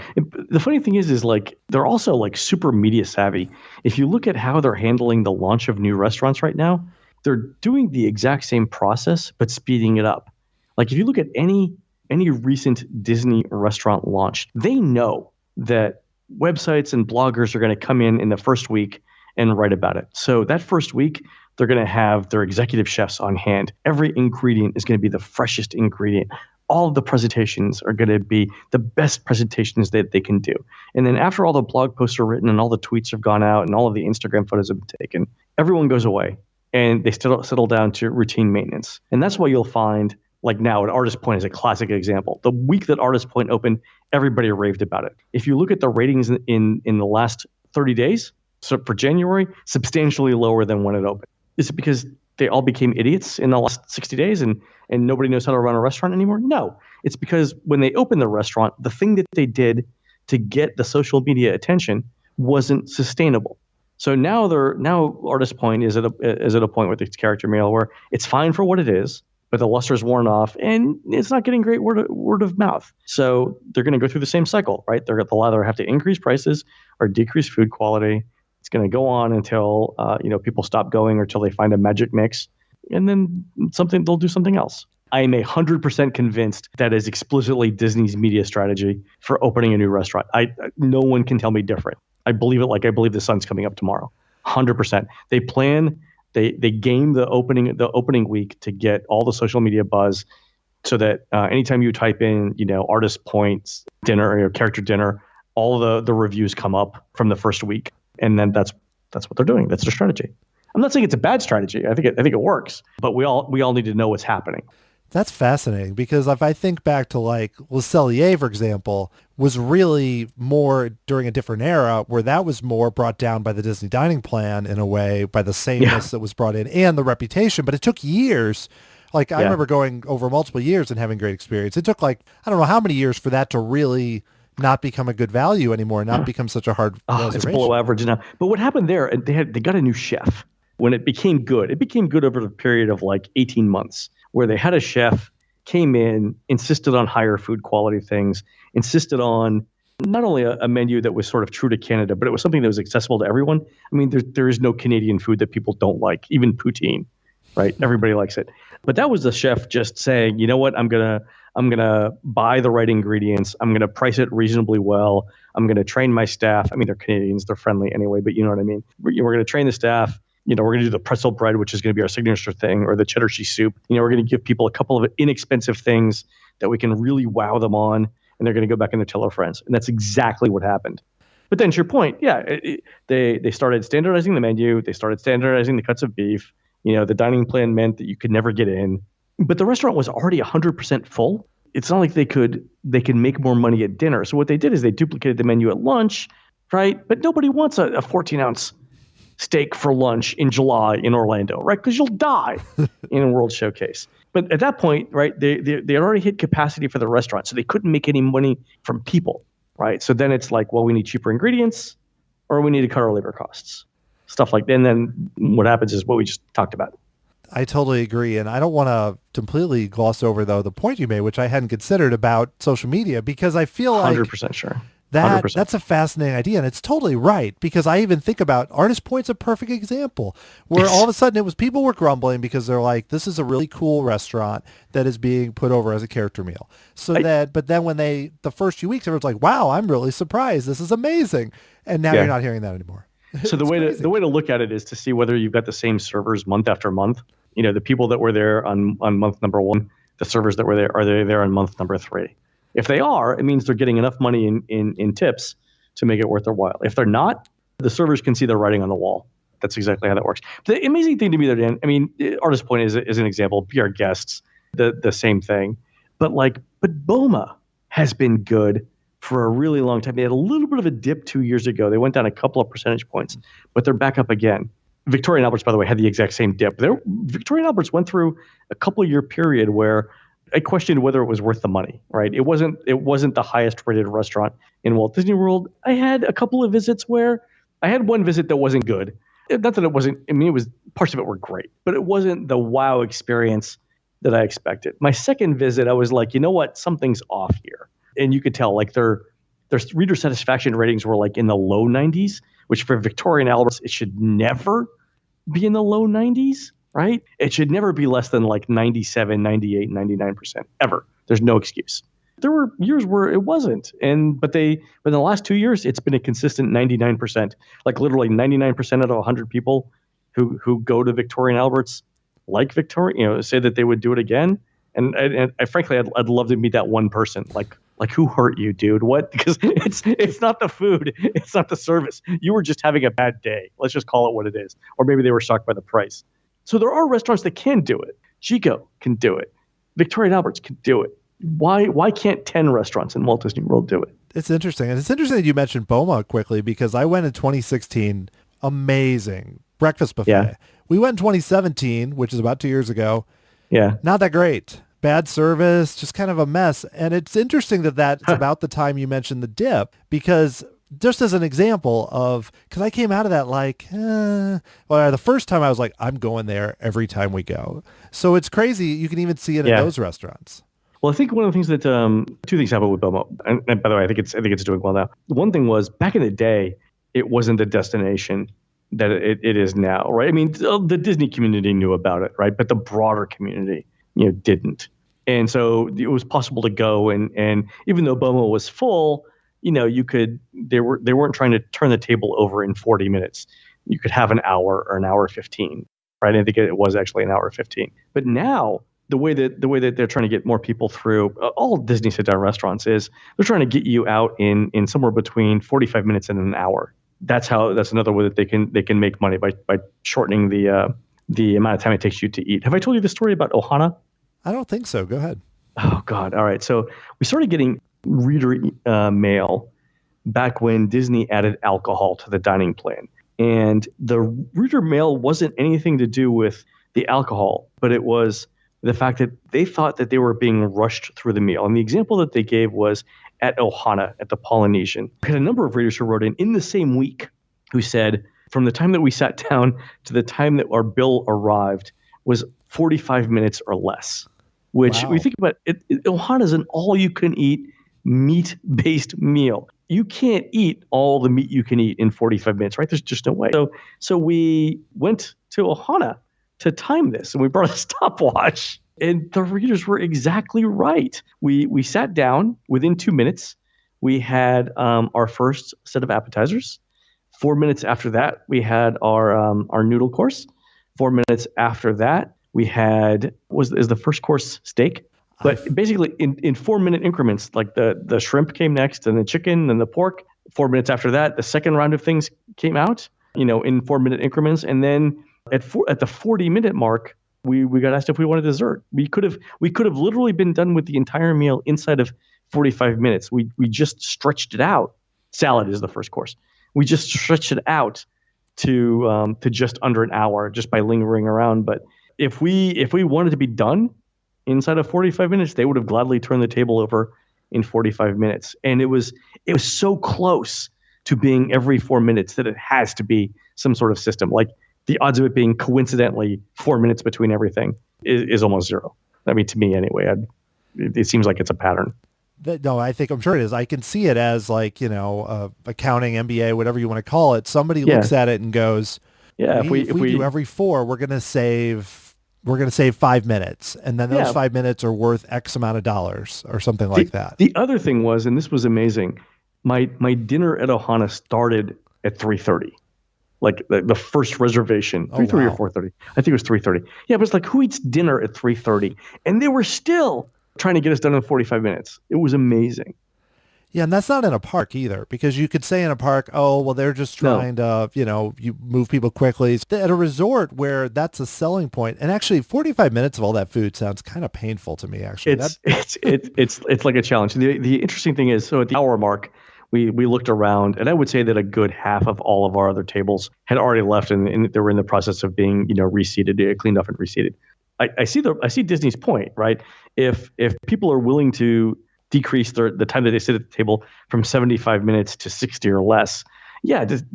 The funny thing is like they're also like super media savvy. If you look at how they're handling the launch of new restaurants right now, they're doing the exact same process but speeding it up. Like if you look at any recent Disney restaurant launch, they know that websites and bloggers are going to come in the first week and write about it. So that first week, they're going to have their executive chefs on hand. Every ingredient is going to be the freshest ingredient. All of the presentations are going to be the best presentations that they can do. And then after all the blog posts are written and all the tweets have gone out and all of the Instagram photos have been taken, everyone goes away and they settle down to routine maintenance. And that's why you'll find, like now at Artist Point is a classic example. The week that Artist Point opened, everybody raved about it. If you look at the ratings in the last 30 days, so for January, substantially lower than when it opened. Is it because they all became idiots in the last 60 days and nobody knows how to run a restaurant anymore? No. It's because when they opened the restaurant, the thing that they did to get the social media attention wasn't sustainable. So now Artist Point is at a point with its character mail where it's fine for what it is, but the luster's worn off and it's not getting great word of mouth. So they're going to go through the same cycle, right? They'll either have to increase prices or decrease food quality. It's going to go on until people stop going or until they find a magic mix, and then they'll do something else. I am 100% convinced that is explicitly Disney's media strategy for opening a new restaurant. No one can tell me different. I believe it like I believe the sun's coming up tomorrow. 100%. They plan. They game the opening week to get all the social media buzz, so that anytime you type in Artist Point's dinner or character dinner, all the reviews come up from the first week. And then that's what they're doing. That's their strategy. I'm not saying it's a bad strategy. I think it works, but we all need to know what's happening. That's fascinating, because if I think back to like Le Cellier, for example, was really more during a different era where that was more brought down by the Disney dining plan in a way, by the sameness that was brought in and the reputation. But it took years. Like I remember going over multiple years and having great experience. It took like, I don't know how many years for that to really not become a good value anymore, not become such a hard reservation. It's below average now. But what happened there, they got a new chef. When it became good over the period of like 18 months, where they had a chef, came in, insisted on higher food quality things, insisted on not only a menu that was sort of true to Canada, but it was something that was accessible to everyone. I mean, there is no Canadian food that people don't like, even poutine, right? Everybody likes it. But that was the chef just saying, you know what, I'm gonna buy the right ingredients. I'm gonna price it reasonably well. I'm gonna train my staff. I mean, they're Canadians, they're friendly anyway, but you know what I mean. We're gonna train the staff. We're gonna do the pretzel bread, which is gonna be our signature thing, or the cheddar cheese soup. We're gonna give people a couple of inexpensive things that we can really wow them on, and they're gonna go back and tell their friends. And that's exactly what happened. But then to your point, they started standardizing the menu. They started standardizing the cuts of beef. The dining plan meant that you could never get in. But the restaurant was already 100% full. It's not like they could make more money at dinner. So what they did is they duplicated the menu at lunch, right? But nobody wants a 14-ounce steak for lunch in July in Orlando, right? Because you'll die in a World Showcase. But at that point, right, they had already hit capacity for the restaurant, so they couldn't make any money from people, right? So then it's like, well, we need cheaper ingredients, or we need to cut our labor costs, stuff like that. And then what happens is what we just talked about. I totally agree. And I don't want to completely gloss over, though, the point you made, which I hadn't considered about social media, because I feel like 100% sure. 100%. That's a fascinating idea. And it's totally right, because I even think about Artist Point's a perfect example where all of a sudden it was people were grumbling because they're like, this is a really cool restaurant that is being put over as a character meal. But then when the first few weeks, everyone's like, wow, I'm really surprised. This is amazing. And now you're not hearing that anymore. So the way to look at it is to see whether you've got the same servers month after month. The people that were there on month number 1, the servers that were there, are they there on month number 3? If they are, it means they're getting enough money in tips to make it worth their while. If they're not, the servers can see the writing on the wall. That's exactly how that works. The amazing thing to me there, Dan, I mean, Artist Point is an example. Be Our Guests, the same thing. But Boma has been good for a really long time. They had a little bit of a dip 2 years ago. They went down a couple of percentage points, but they're back up again. Victoria and Albert's, by the way, had the exact same dip. Victoria and Albert's went through a couple of year period where I questioned whether it was worth the money, right? It wasn't the highest rated restaurant in Walt Disney World. I had a couple of visits where I had one visit that wasn't good. Not that it wasn't, I mean, it was, parts of it were great, but it wasn't the wow experience that I expected. My second visit, I was like, you know what? Something's off here. And you could tell like their reader satisfaction ratings were like in the low 90s, which for Victoria and Albert, it should never be in the low 90s, right? It should never be less than like 97, 98, 99% ever. There's no excuse. There were years where it wasn't. But in the last 2 years, it's been a consistent 99%. Like literally 99% out of 100 people who go to Victoria and Albert's like Victoria, say that they would do it again. And I frankly, I'd love to meet that one person. Like who hurt you, dude? What? Because it's not the food, it's not the service. You were just having a bad day. Let's just call it what it is. Or maybe they were shocked by the price. So there are restaurants that can do it. Chico can do it. Victoria and Albert's can do it. Why can't 10 restaurants in Walt Disney World do it? It's interesting. And it's interesting that you mentioned Beaumont quickly because I went in 2016. Amazing breakfast buffet. Yeah. We went in 2017, which is about 2 years ago. Yeah. Not that great. Bad service, just kind of a mess. And it's interesting that that's about the time you mentioned the dip, because just as an example of, because I came out of that like, well, the first time I was like, I'm going there every time we go. So it's crazy. You can even see it in those restaurants. Well, I think one of the things that two things happened with Belmont, and by the way, I think it's doing well now. One thing was back in the day, it wasn't the destination that it is now, right? I mean, the Disney community knew about it, right? But the broader community, didn't. And so it was possible to go and even though Beaumont was full, they weren't trying to turn the table over in 40 minutes. You could have an hour or an hour 15, right? I think it was actually an hour 15. But now the way that they're trying to get more people through all Disney sit-down restaurants is they're trying to get you out in somewhere between 45 minutes and an hour. That's another way that they can make money by shortening the amount of time it takes you to eat. Have I told you the story about Ohana? I don't think so. Go ahead. Oh God. All right. So we started getting reader mail back when Disney added alcohol to the dining plan. And the reader mail wasn't anything to do with the alcohol, but it was the fact that they thought that they were being rushed through the meal. And the example that they gave was at Ohana, at the Polynesian. We had a number of readers who wrote in the same week who said, from the time that we sat down to the time that our bill arrived was 45 minutes or less. Which we think about it, Ohana is an all-you-can-eat meat-based meal. You can't eat all the meat you can eat in 45 minutes, right? There's just no way. So we went to Ohana to time this, and we brought a stopwatch. And the readers were exactly right. We sat down within 2 minutes. We had our first set of appetizers. 4 minutes after that, we had our noodle course. 4 minutes after that, we had is the first course steak, but basically in 4 minute increments, like the shrimp came next, and the chicken, and the pork. 4 minutes after that, the second round of things came out, in 4 minute increments, and then at the 40-minute mark, we got asked if we wanted dessert. We could have literally been done with the entire meal inside of 45 minutes. We just stretched it out. Salad is the first course. We just stretched it out to just under an hour just by lingering around, but. If we wanted to be done inside of 45 minutes, they would have gladly turned the table over in 45 minutes. And it was so close to being every 4 minutes that it has to be some sort of system. Like the odds of it being coincidentally 4 minutes between everything is almost zero. I mean, to me anyway, it seems like it's a pattern. No, I'm sure it is. I can see it as like, accounting, MBA, whatever you want to call it. Somebody looks at it and goes, if we do every 4, we're going to save 5 minutes, and then those 5 minutes are worth X amount of dollars or something like that. The other thing was, and this was amazing, my dinner at Ohana started at 3:30, like the first reservation, 3:30 or 4:30. I think it was 3:30. Yeah, but it's like, who eats dinner at 3:30? And they were still trying to get us done in 45 minutes. It was amazing. Yeah, and that's not in a park either, because you could say in a park, oh, well, they're just trying to, you move people quickly. At a resort where that's a selling point, and actually 45 minutes of all that food sounds kind of painful to me, actually. It's like a challenge. The interesting thing is, so at the hour mark, we looked around, and I would say that a good half of all of our other tables had already left, and they were in the process of being, reseated, cleaned up and reseated. I see Disney's point, right? If people are willing to decrease the time that they sit at the table from 75 minutes to 60 or less,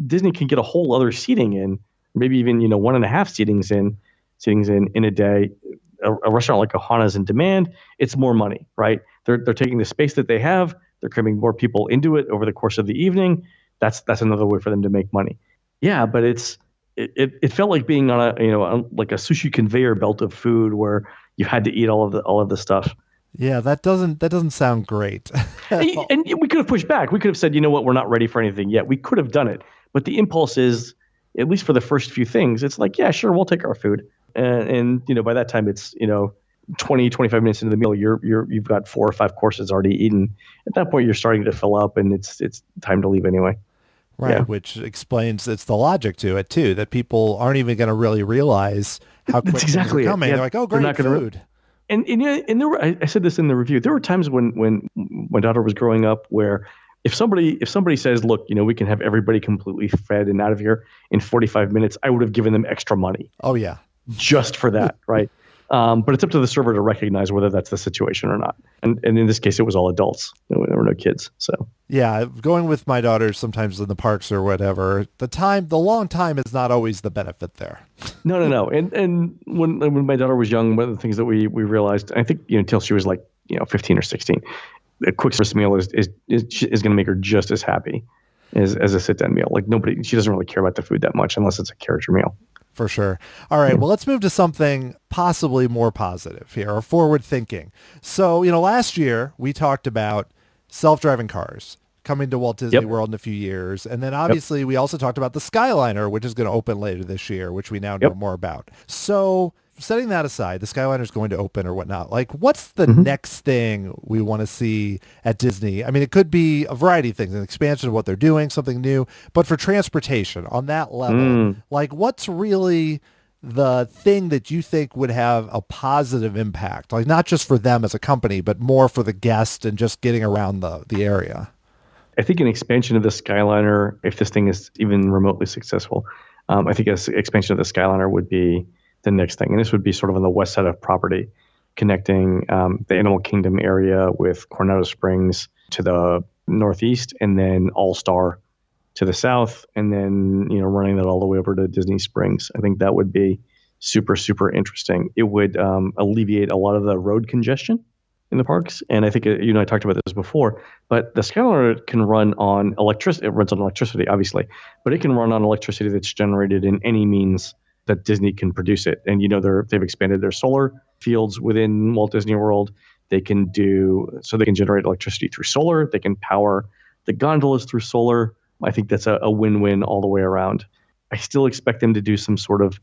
Disney can get a whole other seating in, maybe even 1.5 seatings in a day. A restaurant like Ohana's in demand, it's more money, right? They're taking the space that they have, They're cramming more people into it over the course of the evening. That's another way for them to make money. Yeah, but it felt like being on like a sushi conveyor belt of food where you had to eat all of the stuff. Yeah, that doesn't sound great. And we could have pushed back. We could have said, you know what, we're not ready for anything yet. We could have done it. But the impulse is, at least for the first few things, it's like, yeah, sure, we'll take our food. And by that time it's, 20, 25 minutes into the meal, you've got 4 or 5 courses already eaten. At that point, you're starting to fill up and it's time to leave anyway. Right, Yeah. which explains it's the logic to it too, that people aren't even going to really realize how quick That's exactly things are coming. Yeah, they're like, oh, great food. And there were, I said this in the review. There were times when my daughter was growing up where if somebody says, look, we can have everybody completely fed and out of here in 45 minutes, I would have given them extra money. Oh yeah, just for that, right? But it's up to the server to recognize whether that's the situation or not. And in this case, it was all adults. There were no kids. So yeah, going with my daughters sometimes in the parks or whatever, the long time is not always the benefit there. No. And when my daughter was young, one of the things that we realized, I think until she was like 15 or 16, a quick service meal is going to make her just as happy as a sit down meal. Like she doesn't really care about the food that much unless it's a character meal. For sure. All right. Well, let's move to something possibly more positive here, or forward thinking. So, last year we talked about self-driving cars coming to Walt Disney World in a few years. And then obviously we also talked about the Skyliner, which is going to open later this year, which we now know more about. So setting that aside, the Skyliner is going to open or whatnot. Like, what's the next thing we want to see at Disney? I mean, it could be a variety of things, an expansion of what they're doing, something new. But for transportation on that level, like, what's really the thing that you think would have a positive impact? Like, not just for them as a company, but more for the guest and just getting around the area. I think an expansion of the Skyliner, if this thing is even remotely successful, I think an expansion of the Skyliner would be the next thing. And this would be sort of on the west side of property, connecting the Animal Kingdom area with Coronado Springs to the northeast, and then All-Star to the south, and then running that all the way over to Disney Springs. I think that would be super, super interesting. It would alleviate a lot of the road congestion in the parks. And I think, I talked about this before, but the Skyliner can run on electricity. It runs on electricity, obviously, but it can run on electricity that's generated in any means that Disney can produce it. And, they've expanded their solar fields within Walt Disney World. They can generate electricity through solar. They can power the gondolas through solar. I think that's a win-win all the way around. I still expect them to do some sort of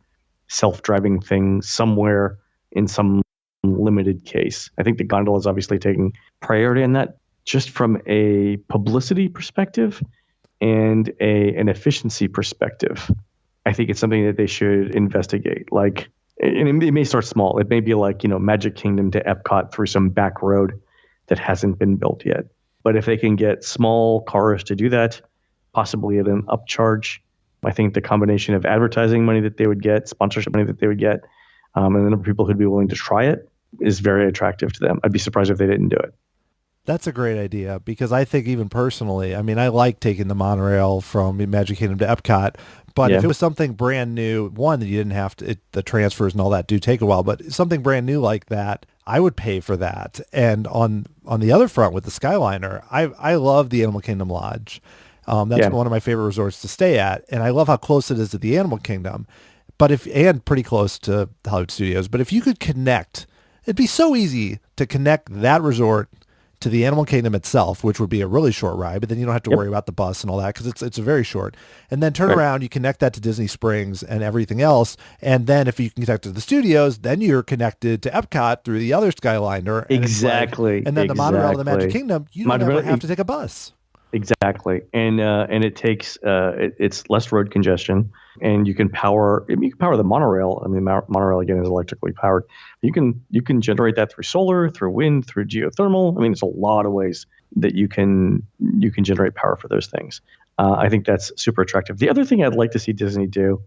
self-driving thing somewhere in some limited case. I think the gondola is obviously taking priority in that, just from a publicity perspective and an efficiency perspective. I think it's something that they should investigate. Like, and it may start small. It may be like, Magic Kingdom to Epcot through some back road that hasn't been built yet. But if they can get small cars to do that, possibly at an upcharge, I think the combination of advertising money that they would get, sponsorship money that they would get, and the number of people who'd be willing to try it is very attractive to them. I'd be surprised if they didn't do it. That's a great idea, because I think even personally, I mean, I like taking the monorail from Magic Kingdom to Epcot, but if it was something brand new, one, that you didn't have to, the transfers and all that do take a while, but something brand new like that, I would pay for that. And on the other front with the Skyliner, I love the Animal Kingdom Lodge. That's one of my favorite resorts to stay at. And I love how close it is to the Animal Kingdom, and pretty close to Hollywood Studios. But if you could connect, it'd be so easy to connect that resort to the Animal Kingdom itself, which would be a really short ride, but then you don't have to worry about the bus and all that, because it's a very short. And then turn around, you connect that to Disney Springs and everything else. And then if you can connect to the studios, then you're connected to Epcot through the other Skyliner. Exactly. And then the monorail to the Magic Kingdom, you don't ever have to take a bus. Exactly. And it takes it's less road congestion, and you can power the monorail. I mean, monorail again is electrically powered. You can generate that through solar, through wind, through geothermal. I mean, there's a lot of ways that you can generate power for those things. I think that's super attractive. The other thing I'd like to see Disney do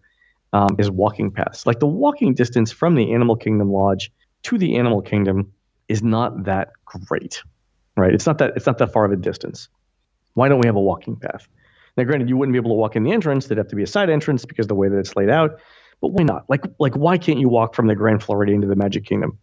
is walking paths. Like, the walking distance from the Animal Kingdom Lodge to the Animal Kingdom is not that great, right? It's not that far of a distance. Why don't we have a walking path? Now, granted, you wouldn't be able to walk in the entrance. There'd have to be a side entrance because of the way that it's laid out. But why not? Like why can't you walk from the Grand Floridian to the Magic Kingdom?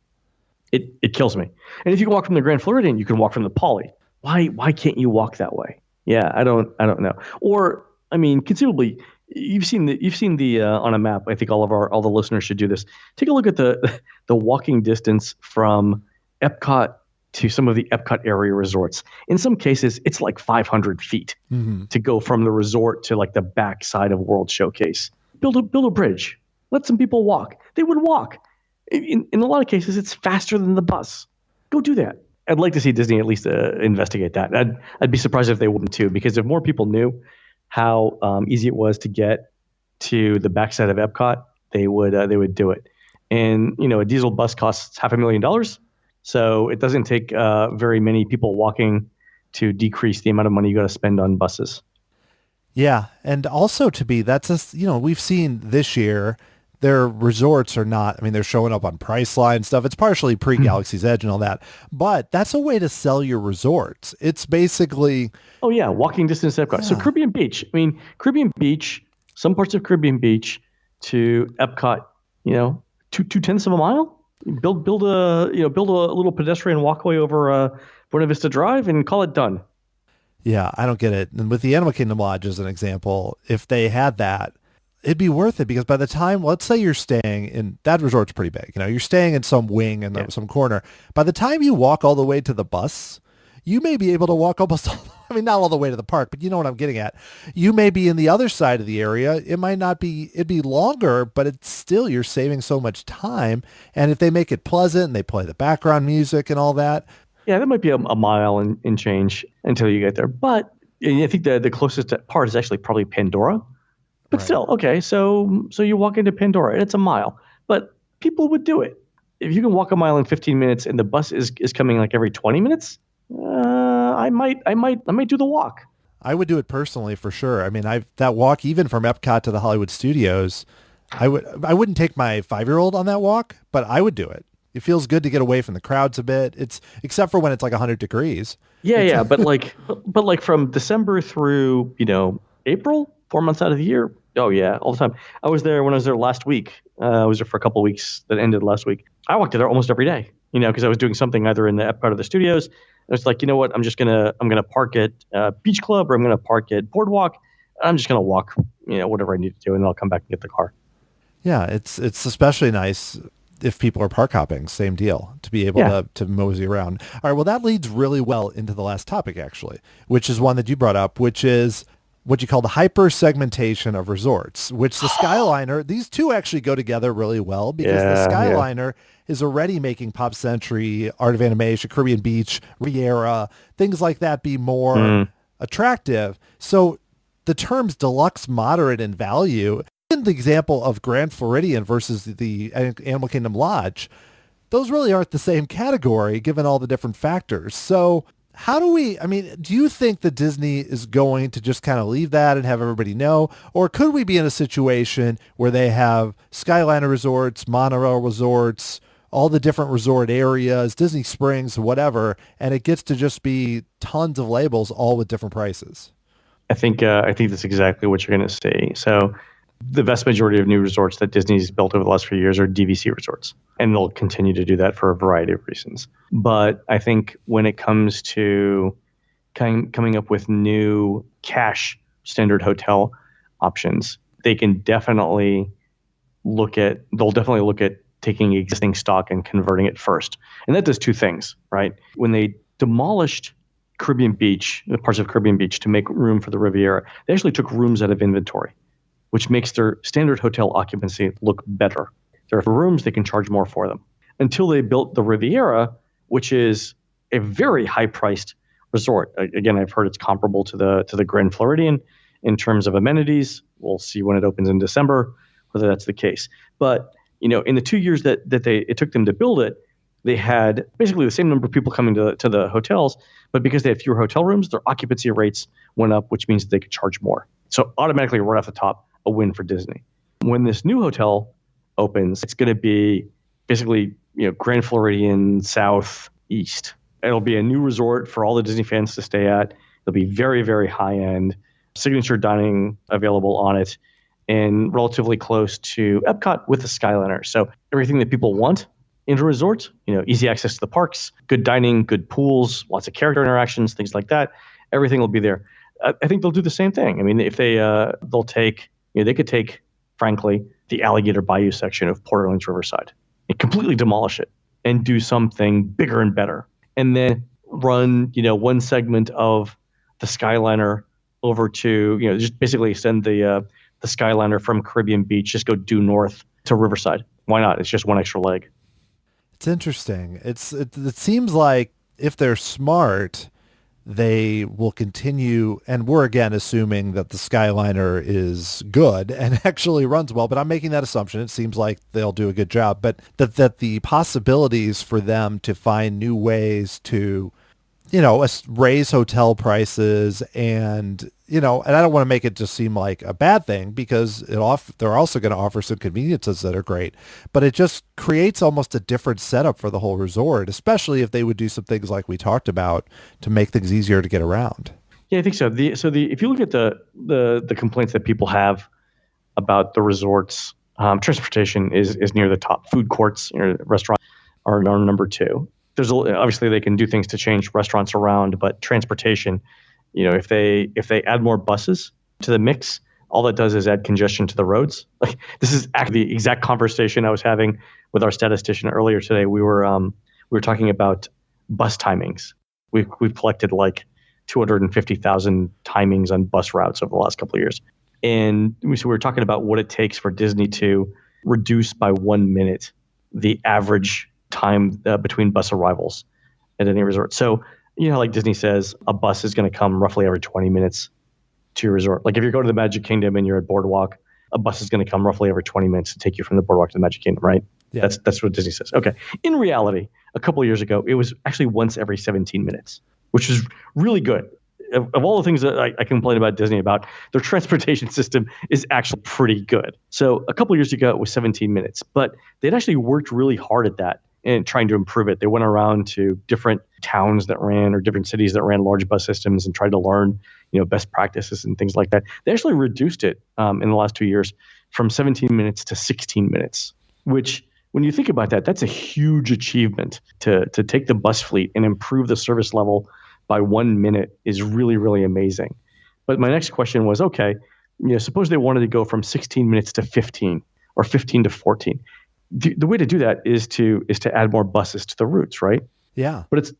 It kills me. And if you can walk from the Grand Floridian, you can walk from the Poly. Why can't you walk that way? Yeah, I don't know. Or I mean, conceivably, you've seen the on a map. I think all the listeners should do this. Take a look at the walking distance from Epcot to some of the Epcot area resorts. In some cases, it's like 500 feet to go from the resort to like the back side of World Showcase. Build a bridge. Let some people walk. They would walk. In a lot of cases, it's faster than the bus. Go do that. I'd like to see Disney at least investigate that. I'd be surprised if they wouldn't too, because if more people knew how easy it was to get to the backside of Epcot, they would do it. And a diesel bus costs $500,000, so it doesn't take very many people walking to decrease the amount of money you got to spend on buses. Yeah, and also we've seen this year their resorts are not, I mean, they're showing up on Priceline and stuff. It's partially pre-Galaxy's Edge and all that, but that's a way to sell your resorts. It's basically... Oh, yeah, walking distance to Epcot. Yeah. So Caribbean Beach, some parts of Caribbean Beach to Epcot, 2/10 of a mile? Build a little pedestrian walkway over Buena Vista Drive and call it done. Yeah, I don't get it. And with the Animal Kingdom Lodge as an example, if they had that, it'd be worth it, because by the time, let's say you're staying in, that resort's pretty big, you're staying in some wing in some corner. By the time you walk all the way to the bus, you may be able to walk almost not all the way to the park, but you know what I'm getting at. You may be in the other side of the area. It'd be longer, but it's still, you're saving so much time. And if they make it pleasant and they play the background music and all that. Yeah, that might be a mile and change until you get there. But I think the closest part is actually probably Pandora. But still, okay, so you walk into Pandora and it's a mile, but people would do it. If you can walk a mile in 15 minutes and the bus is coming like every 20 minutes, I might do the walk. I would do it personally for sure. I mean, that walk even from Epcot to the Hollywood Studios, I wouldn't take my 5-year-old on that walk, but I would do it. It feels good to get away from the crowds a bit. It's except for when it's like 100 degrees. Yeah, but like from December through April, 4 months out of the year. Oh yeah, all the time. I was there when I was there last week. I was there for a couple of weeks that ended last week. I walked there almost every day, because I was doing something either in the Epcot or the studios. I was like, you know what? I'm gonna park at Beach Club, or I'm gonna park at Boardwalk. I'm just gonna walk, whatever I need to do, and then I'll come back and get the car. Yeah, it's especially nice if people are park hopping, same deal, to be able to mosey around. All right, well, that leads really well into the last topic, actually, which is one that you brought up, which is what you call the hyper segmentation of resorts, which the Skyliner, these two actually go together really well, because the Skyliner is already making Pop Century, Art of Animation, Caribbean Beach, Riviera, things like that be more attractive. So the terms deluxe, moderate, and value, in the example of Grand Floridian versus the Animal Kingdom Lodge, those really aren't the same category given all the different factors. So do you think that Disney is going to just kind of leave that and have everybody know? Or could we be in a situation where they have Skyliner resorts, monorail resorts, all the different resort areas, Disney Springs, whatever, and it gets to just be tons of labels, all with different prices? I think that's exactly what you're going to see. So the vast majority of new resorts that Disney's built over the last few years are DVC resorts, and they'll continue to do that for a variety of reasons. But I think when it comes to coming up with new cash standard hotel options, they'll definitely look at taking existing stock and converting it first. And that does two things, right? When they demolished Caribbean Beach, the parts of Caribbean Beach, to make room for the Riviera, they actually took rooms out of inventory, which makes their standard hotel occupancy look better. There are rooms, they can charge more for them. Until they built the Riviera, which is a very high-priced resort. Again, I've heard it's comparable to the Grand Floridian in terms of amenities. We'll see when it opens in December whether that's the case. But in the 2 years that it took them to build it, they had basically the same number of people coming to the hotels, but because they had fewer hotel rooms, their occupancy rates went up, which means that they could charge more. So automatically, right off the top, a win for Disney. When this new hotel opens, it's going to be basically Grand Floridian Southeast. It'll be a new resort for all the Disney fans to stay at. It'll be very, very high end, signature dining available on it, and relatively close to Epcot with the Skyliner. So everything that people want in a resort, easy access to the parks, good dining, good pools, lots of character interactions, things like that. Everything will be there. I think they'll do the same thing. I mean, if they'll take, they could take, frankly, the Alligator Bayou section of Port Orleans Riverside and completely demolish it and do something bigger and better. And then run, one segment of the Skyliner over to, just basically send the Skyliner from Caribbean Beach, just go due north to Riverside. Why not? It's just one extra leg. It's interesting. It seems like if they're smart, they will continue, and we're again assuming that the Skyliner is good and actually runs well, but I'm making that assumption. It seems like they'll do a good job, but that the possibilities for them to find new ways to, raise hotel prices and and I don't want to make it just seem like a bad thing, because they're also going to offer some conveniences that are great, but it just creates almost a different setup for the whole resort, especially if they would do some things like we talked about to make things easier to get around. Yeah, I think so. If you look at the complaints that people have about the resorts, transportation is near the top. Food courts, restaurants are number two. Obviously they can do things to change restaurants around, but transportation, if they add more buses to the mix, all that does is add congestion to the roads. Like, this is actually the exact conversation I was having with our statistician earlier today. We were talking about bus timings. We've collected like 250,000 timings on bus routes over the last couple of years, and we were talking about what it takes for Disney to reduce by 1 minute the average time between bus arrivals at any resort. So, like Disney says, a bus is going to come roughly every 20 minutes to your resort. Like if you're going to the Magic Kingdom and you're at Boardwalk, a bus is going to come roughly every 20 minutes to take you from the Boardwalk to the Magic Kingdom, right? Yeah. That's what Disney says. Okay. In reality, a couple of years ago, it was actually once every 17 minutes, which is really good. Of all the things that I complain about Disney about, their transportation system is actually pretty good. So a couple of years ago, it was 17 minutes, but they'd actually worked really hard at that and trying to improve it. They went around to different towns that ran, or different cities that ran large bus systems, and tried to learn, best practices and things like that. They actually reduced it in the last 2 years from 17 minutes to 16 minutes, which, when you think about that, that's a huge achievement. To take the bus fleet and improve the service level by 1 minute is really, really amazing. But my next question was, okay, suppose they wanted to go from 16 minutes to 15 or 15 to 14. The way to do that is to add more buses to the routes, right? Yeah. But it's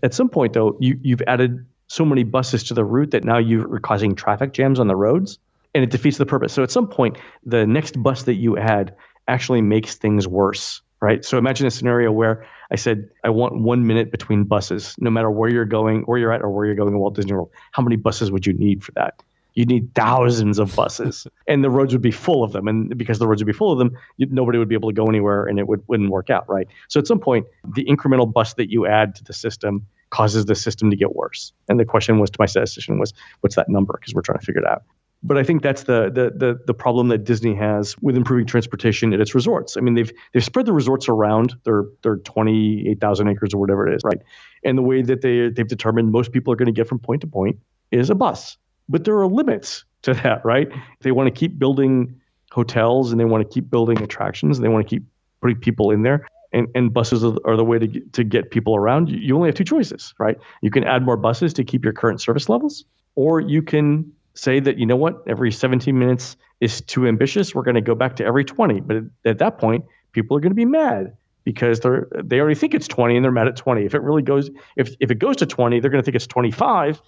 at some point though, you've added so many buses to the route that now you're causing traffic jams on the roads, and it defeats the purpose. So at some point, the next bus that you add actually makes things worse, right? So imagine a scenario where I said, I want 1 minute between buses, no matter where you're going, where you're at, or where you're going in Walt Disney World. How many buses would you need for that? You'd need thousands of buses, and the roads would be full of them. And because the roads would be full of them, nobody would be able to go anywhere, and it wouldn't work out, right? So at some point, the incremental bus that you add to the system causes the system to get worse. And the question was to my statistician was, what's that number? Because we're trying to figure it out. But I think that's the problem that Disney has with improving transportation at its resorts. I mean, they've spread the resorts around their 28,000 acres or whatever it is, right? And the way that they've determined most people are going to get from point to point is a bus. But there are limits to that, right? They want to keep building hotels, and they want to keep building attractions, and they want to keep putting people in there. And buses are the way to get people around. You only have two choices, right? You can add more buses to keep your current service levels, or you can say that, you know what, every 17 minutes is too ambitious. We're going to go back to every 20. But at that point, people are going to be mad because they already think it's 20 and they're mad at 20. If it goes to 20, they're going to think it's 25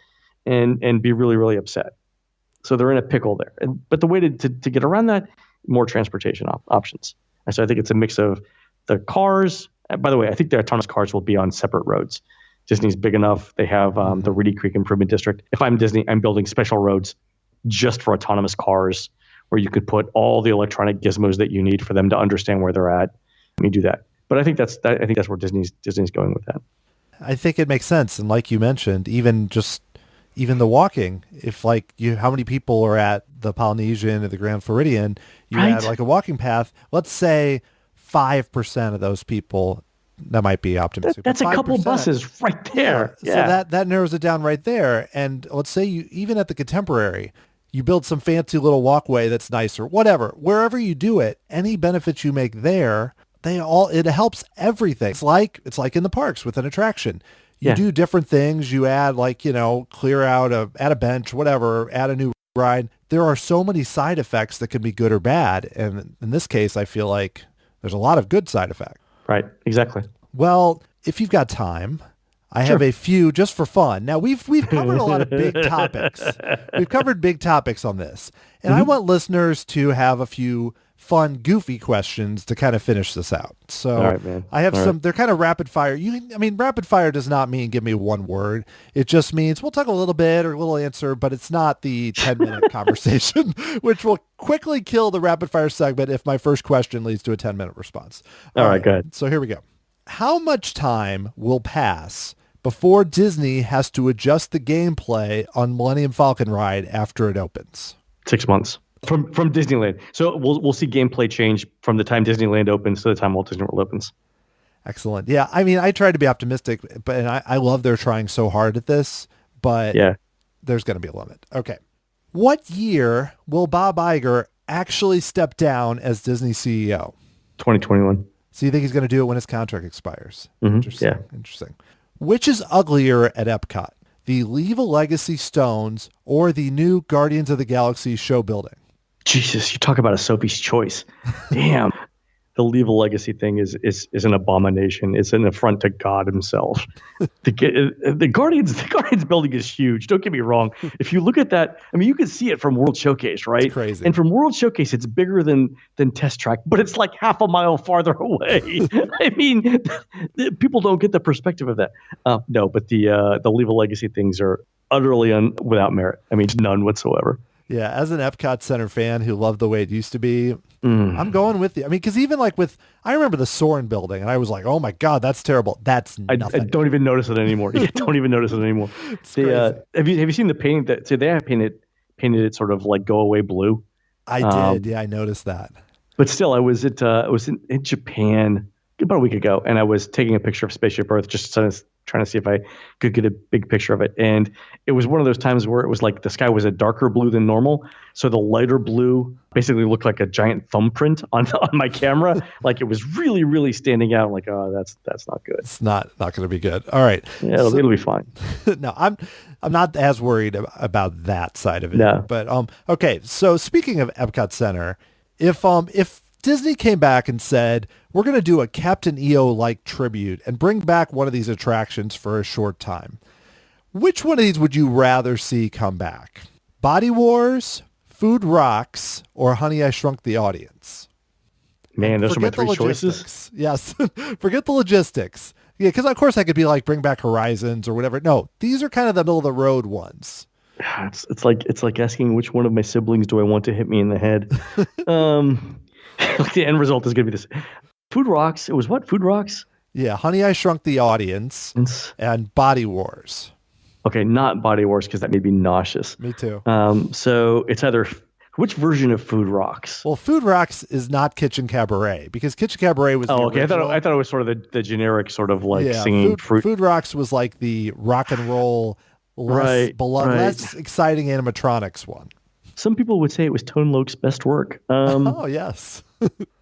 and be really, really upset. So they're in a pickle there. But the way to get around that, more transportation options. And so I think it's a mix of the cars. By the way, I think the autonomous cars will be on separate roads. Disney's big enough. They have the Reedy Creek Improvement District. If I'm Disney, I'm building special roads just for autonomous cars, where you could put all the electronic gizmos that you need for them to understand where they're at. You do that. But I think that's where Disney's going with that. I think it makes sense. And like you mentioned, even the walking, if how many people are at the Polynesian or the Grand Floridian, you right. add like a walking path. Let's say 5% of those people. That might be optimistic. That's a couple buses right there. Yeah. So that narrows it down right there. And let's say you, even at the Contemporary, you build some fancy little walkway that's nicer, whatever, wherever you do it, any benefits you make there, it helps everything. It's like in the parks with an attraction. You Yeah. do different things. You add clear out add a bench, whatever, add a new ride. There are so many side effects that can be good or bad. And in this case, I feel like there's a lot of good side effects. Right. Exactly. Well, if you've got time, I have a few just for fun. Now we've covered a lot of big topics. We've covered big topics on this. And I want listeners to have a few fun, goofy questions to kind of finish this out. So All right, man. I have All some, they're kind of rapid fire. Rapid fire does not mean give me one word. It just means we'll talk a little bit or a little answer, but it's not the 10-minute conversation, which will quickly kill the rapid fire segment if my first question leads to a 10-minute response. All right, go ahead. So here we go. How much time will pass before Disney has to adjust the gameplay on Millennium Falcon ride after it opens? 6 months from Disneyland. So we'll see gameplay change from the time Disneyland opens to the time Walt Disney World opens. Excellent. Yeah, I mean, I try to be optimistic, but I love they're trying so hard at this, but there's going to be a limit. Okay. What year will Bob Iger actually step down as Disney CEO? 2021. So you think he's going to do it when his contract expires? Interesting. Yeah. Interesting. Which is uglier at Epcot, the Leave a Legacy stones or the new Guardians of the Galaxy show building? Jesus, you talk about a Sophie's choice. Damn. The Leave a Legacy thing is an abomination. It's an affront to God himself. The Guardians building is huge. Don't get me wrong. If you look at that, I mean, you can see it from World Showcase, right? It's crazy. And from World Showcase, it's bigger than Test Track, but it's like half a mile farther away. I mean, people don't get the perspective of that. No, but the Leave a Legacy things are utterly without merit. I mean, none whatsoever. Yeah, as an Epcot Center fan who loved the way it used to be, I'm going with you. I mean, because even I remember the Soarin' building, and I was like, oh my God, that's terrible. That's nothing. I don't even notice it anymore. Don't even notice it anymore. Have you seen the painting that? So they have painted it sort of like go away blue. I did. Yeah, I noticed that. But still, I was in Japan about a week ago, and I was taking a picture of Spaceship Earth, just trying to see if I could get a big picture of it. And it was one of those times where it was like the sky was a darker blue than normal. So the lighter blue basically looked like a giant thumbprint on my camera. Like it was really, really standing out. I'm like, oh, that's not good. It's not going to be good. All right. Yeah, it'll be fine. No, I'm not as worried about that side of it. No. But okay. So speaking of Epcot Center, if Disney came back and said, we're going to do a Captain EO-like tribute and bring back one of these attractions for a short time, which one of these would you rather see come back? Body Wars, Food Rocks, or Honey, I Shrunk the Audience? Man, those are my three choices. Yes. Forget the logistics. Yeah, because of course I could be like, bring back Horizons or whatever. No, these are kind of the middle of the road ones. It's like asking which one of my siblings do I want to hit me in the head. The end result is going to be this. Food Rocks. It was what? Food Rocks? Yeah. Honey, I Shrunk the Audience and Body Wars. Okay. Not Body Wars because that made me nauseous. Me too. So it's either which version of Food Rocks? Well, Food Rocks is not Kitchen Cabaret because Kitchen Cabaret was okay. I thought it was sort of the generic sort of like singing fruit. Food Rocks was like the rock and roll, less exciting animatronics one. Some people would say it was Tone Loc's best work. Oh yes.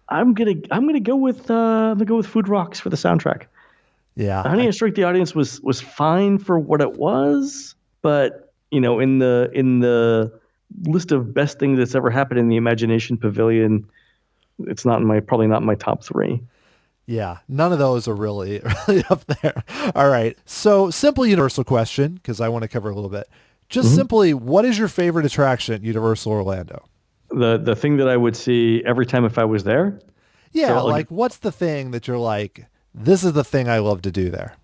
I'm gonna go with Food Rocks for the soundtrack. Yeah, Honey, I Shrunk the Audience was fine for what it was, but in the list of best things that's ever happened in the Imagination Pavilion, it's probably not in my top three. Yeah, none of those are really up there. All right, so simple universal question because I want to cover a little bit. Just simply, what is your favorite attraction at Universal Orlando? The thing that I would see every time if I was there? Yeah, so what's the thing that you're like, this is the thing I love to do there?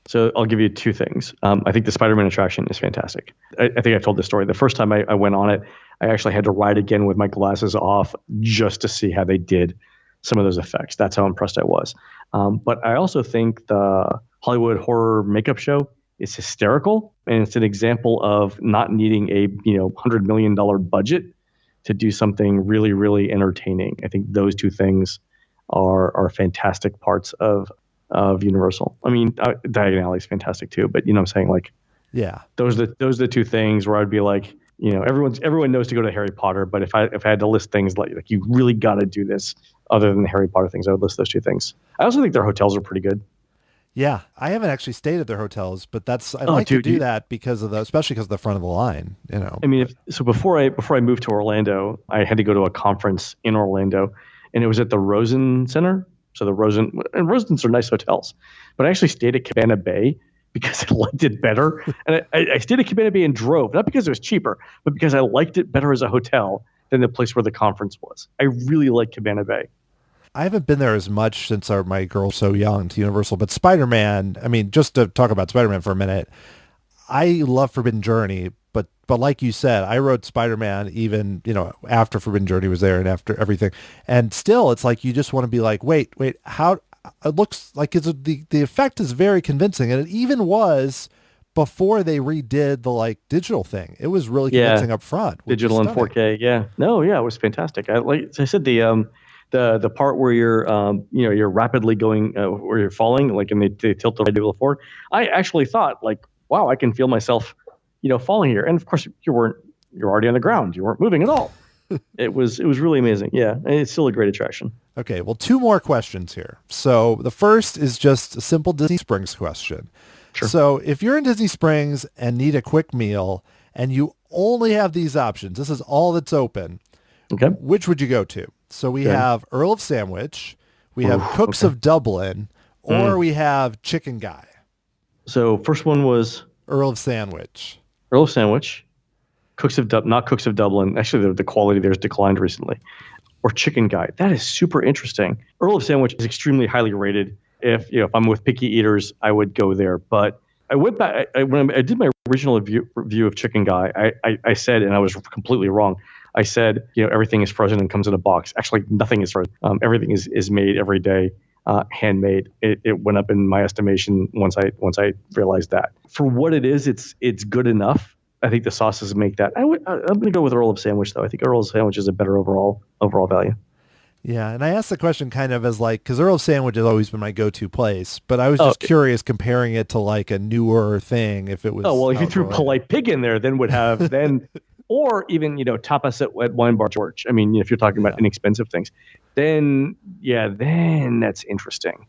So I'll give you two things. I think the Spider-Man attraction is fantastic. I think I've told this story. The first time I went on it, I actually had to ride again with my glasses off just to see how they did some of those effects. That's how impressed I was. But I also think the Hollywood Horror Makeup Show is hysterical, and it's an example of not needing a $100 million budget to do something really, really entertaining. I think those two things are fantastic parts of Universal. I mean, Diagon Alley is fantastic too, but I'm saying like, yeah, those are the two things where I'd be like, everyone knows to go to Harry Potter, but if I had to list things like you really got to do this, Other than the Harry Potter things, I would list those two things. I also think their hotels are pretty good. Yeah, I haven't actually stayed at their hotels, but I Oh, like to dude, do that because of especially because of the front of the line, you know. I mean, before I moved to Orlando, I had to go to a conference in Orlando, and it was at the Rosen Center. So the Rosens are nice hotels, but I actually stayed at Cabana Bay because I liked it better. And I stayed at Cabana Bay and drove, not because it was cheaper, but because I liked it better as a hotel than the place where the conference was. I really like Cabana Bay. I haven't been there as much since my girl's so young to Universal, but Spider-Man, I mean, just to talk about Spider-Man for a minute, I love Forbidden Journey, but like you said, I rode Spider-Man even, after Forbidden Journey was there and after everything. And still, it's like you just want to be like, wait, how it looks like the effect is very convincing. And it even was before they redid the digital thing. It was really convincing up front. Digital and 4K. Yeah. No, yeah, it was fantastic. Like I said, the part where you're rapidly going where you're falling, and they tilt the radial forward. I actually thought wow, I can feel myself, falling here. And of course you're already on the ground. You weren't moving at all. It was really amazing. Yeah. And it's still a great attraction. Okay. Well, two more questions here. So the first is just a simple Disney Springs question. Sure. So if you're in Disney Springs and need a quick meal and you only have these options, this is all that's open. Okay. Which would you go to? So we have Earl of Sandwich, we have Cooks of Dublin, or we have Chicken Guy. So first one was Earl of Sandwich. Earl of Sandwich, not Cooks of Dublin. Actually, the quality there has declined recently. Or Chicken Guy. That is super interesting. Earl of Sandwich is extremely highly rated. If I'm with picky eaters, I would go there. But I went back when I did my original review of Chicken Guy. I said, and I was completely wrong. I said, everything is frozen and comes in a box. Actually, nothing is frozen. Everything is made every day, handmade. It went up in my estimation once I realized that. For what it is, it's good enough. I think the sauces make that. I'm going to go with Earl of Sandwich though. I think Earl of Sandwich is a better overall value. Yeah, and I asked the question kind of as because Earl of Sandwich has always been my go-to place, but I was just curious comparing it to a newer thing. If it was if you threw Polite Pig in there, then or even tapas at Wine Bar George. I mean, if you're talking about inexpensive things, then that's interesting.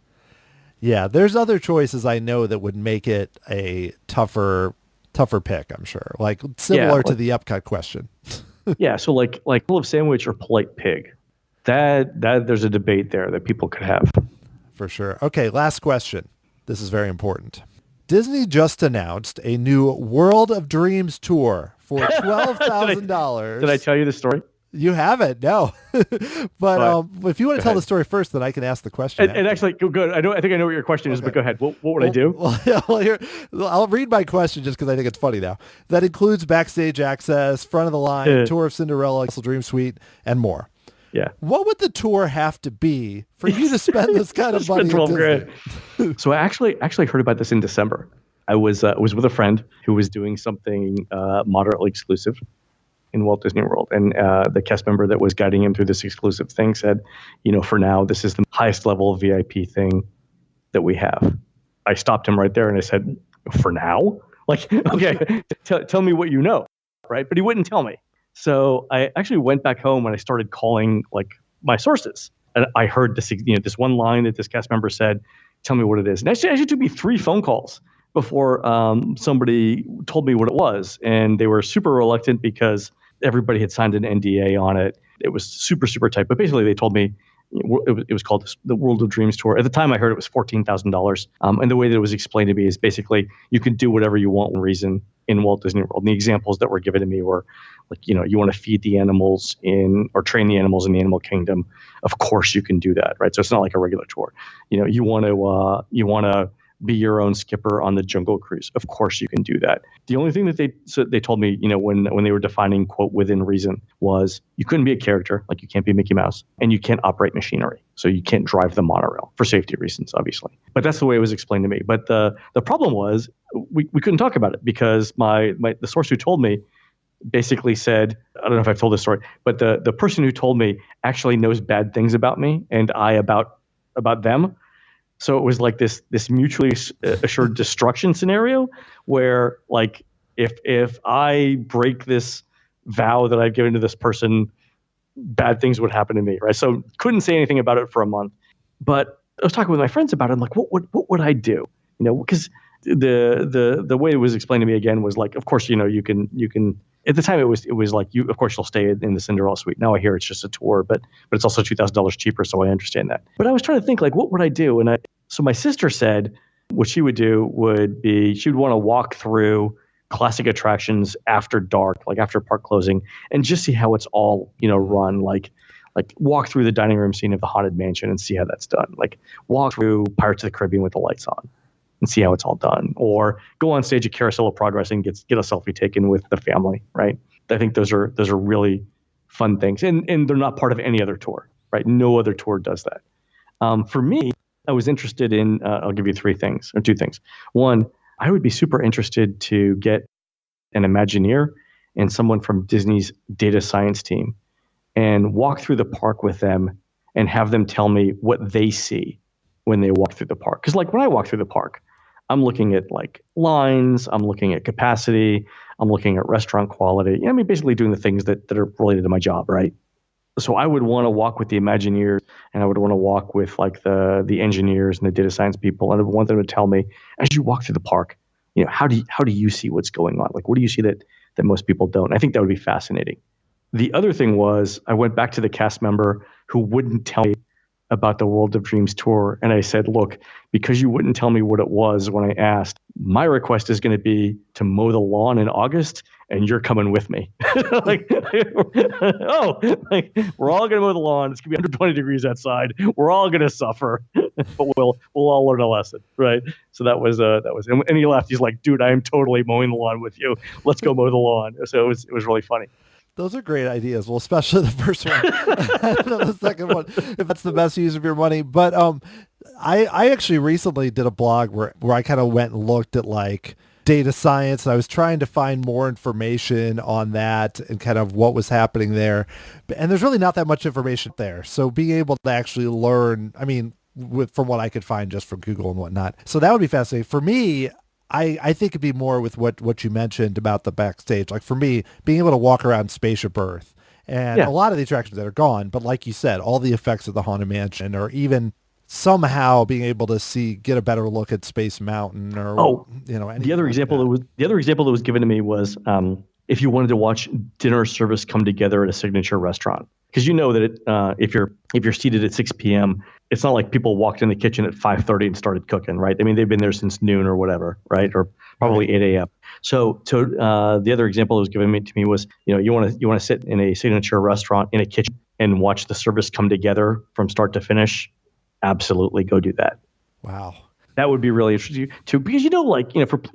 Yeah, there's other choices I know that would make it a tougher pick. I'm sure, similar to the Epcot question. Yeah, so like Earl of Sandwich or Polite Pig. That there's a debate there that people could have. For sure. Okay, last question. This is very important. Disney just announced a new World of Dreams tour for $12,000. Did I tell you the story? You haven't, no. But if you want to tell the story first, then I can ask the question. And actually, good. I think I know what your question is, but go ahead. What would I do? I'll read my question just because I think it's funny now. That includes backstage access, front of the line, tour of Cinderella, Dream Suite, and more. Yeah. What would the tour have to be for you to spend this kind of money? $12,000. So I actually heard about this in December. I was with a friend who was doing something moderately exclusive in Walt Disney World, and the cast member that was guiding him through this exclusive thing said, for now, this is the highest level of VIP thing that we have. I stopped him right there and I said, for now? Okay, tell me what you know, right? But he wouldn't tell me. So I actually went back home and I started calling my sources. And I heard this, this one line that this cast member said, tell me what it is. And actually it took me 3 phone calls before somebody told me what it was. And they were super reluctant because everybody had signed an NDA on it. It was super, super tight. But basically they told me it was called the World of Dreams Tour. At the time I heard it was $14,000. And the way that it was explained to me is basically you can do whatever you want within reason in Walt Disney World. And the examples that were given to me were you want to feed the animals or train the animals in the animal kingdom. Of course you can do that, right? So it's not like a regular tour. You want to be your own skipper on the Jungle Cruise. Of course you can do that. The only thing that they told me, when they were defining quote within reason was you couldn't be a character, you can't be Mickey Mouse, and you can't operate machinery. So you can't drive the monorail for safety reasons, obviously. But that's the way it was explained to me. But the problem was we couldn't talk about it because the source who told me basically said, I don't know if I've told this story, but the person who told me actually knows bad things about me and I about them. So it was like this mutually assured destruction scenario where if I break this vow that I've given to this person, bad things would happen to me, right? So couldn't say anything about it for a month. But I was talking with my friends about it. I'm like, what would I do? Because the way it was explained to me again was like, of course, you can at the time it was like of course you'll stay in the Cinderella suite. Now I hear it's just a tour, but it's also $2,000 cheaper, so I understand that. But I was trying to think like, what would I do? And so my sister said what she would do would be she would want to walk through classic attractions after dark, like after park closing, and just see how it's all run. Like walk through the dining room scene of the Haunted Mansion and see how that's done. Like walk through Pirates of the Caribbean with the lights on and see how it's all done. Or go on stage at Carousel of Progress and get a selfie taken with the family, right? I think those are really fun things. And they're not part of any other tour, right? No other tour does that. For me, I was interested in, I'll give you two things. One, I would be super interested to get an Imagineer and someone from Disney's data science team and walk through the park with them and have them tell me what they see when they walk through the park. Because like when I walk through the park, I'm looking at like lines, I'm looking at capacity, I'm looking at restaurant quality. I mean, basically doing the things that are related to my job, right? So I would want to walk with the Imagineers, and I would want to walk with like the engineers and the data science people, and I would want them to tell me as you walk through the park, how do you see what's going on? Like, what do you see that most people don't? I think that would be fascinating. The other thing was I went back to the cast member who wouldn't tell me about the World of Dreams tour. And I said, look, because you wouldn't tell me what it was when I asked, my request is going to be to mow the lawn in August, and you're coming with me. Like, we're all going to mow the lawn. It's going to be 120 degrees outside. We're all going to suffer, but we'll all learn a lesson, right? So that was, and he laughed. He's like, dude, I am totally mowing the lawn with you. Let's go mow the lawn. So it was really funny. Those are great ideas. Well, especially the first one. I don't know the second one, if that's the best use of your money. But I actually recently did a blog where I kind of went and looked at like data science. And I was trying to find more information on that and kind of what was happening there. And there's really not that much information there. So being able to actually learn, I mean, from what I could find just from Google and whatnot. So that would be fascinating. For me, I think it'd be more with what you mentioned about the backstage. Like for me, being able to walk around Spaceship Earth and a lot of the attractions that are gone, but like you said, all the effects of the Haunted Mansion, or even somehow being able to get a better look at Space Mountain, or the other example that was given to me was if you wanted to watch dinner service come together at a signature restaurant. Because that if you're seated at 6 p.m., it's not like people walked in the kitchen at 5:30 and started cooking, right? I mean, they've been there since noon or whatever, right? Or probably 8 a.m. So the other example that was given to me was, you want to sit in a signature restaurant in a kitchen and watch the service come together from start to finish. Absolutely, go do that. Wow. That would be really interesting too, because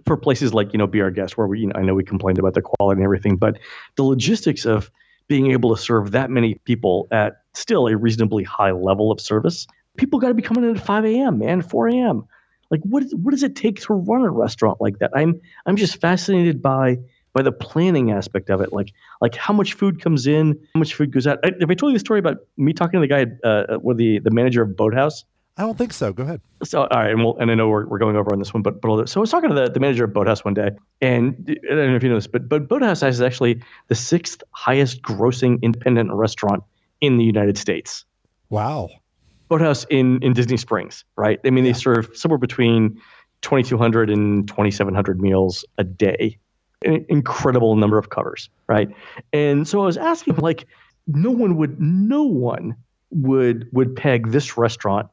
for places like Be Our Guest, where I know we complained about the quality and everything, but the logistics of being able to serve that many people at still a reasonably high level of service, people got to be coming in at 5 a.m., man, 4 a.m. Like, what does it take to run a restaurant like that? I'm just fascinated by the planning aspect of it, like how much food comes in, how much food goes out. Have I told you the story about me talking to the guy, the manager of Boathouse? I don't think so. Go ahead. So, all right, and I know we're going over on this one, but so I was talking to the manager of Boathouse one day, and I don't know if you know this, but Boathouse is actually the 6th highest grossing independent restaurant in the United States. Wow. Boathouse in Disney Springs, right? I mean, they serve somewhere between 2,200 and 2,700 meals a day, an incredible number of covers, right? And so I was asking, like, no one would peg this restaurant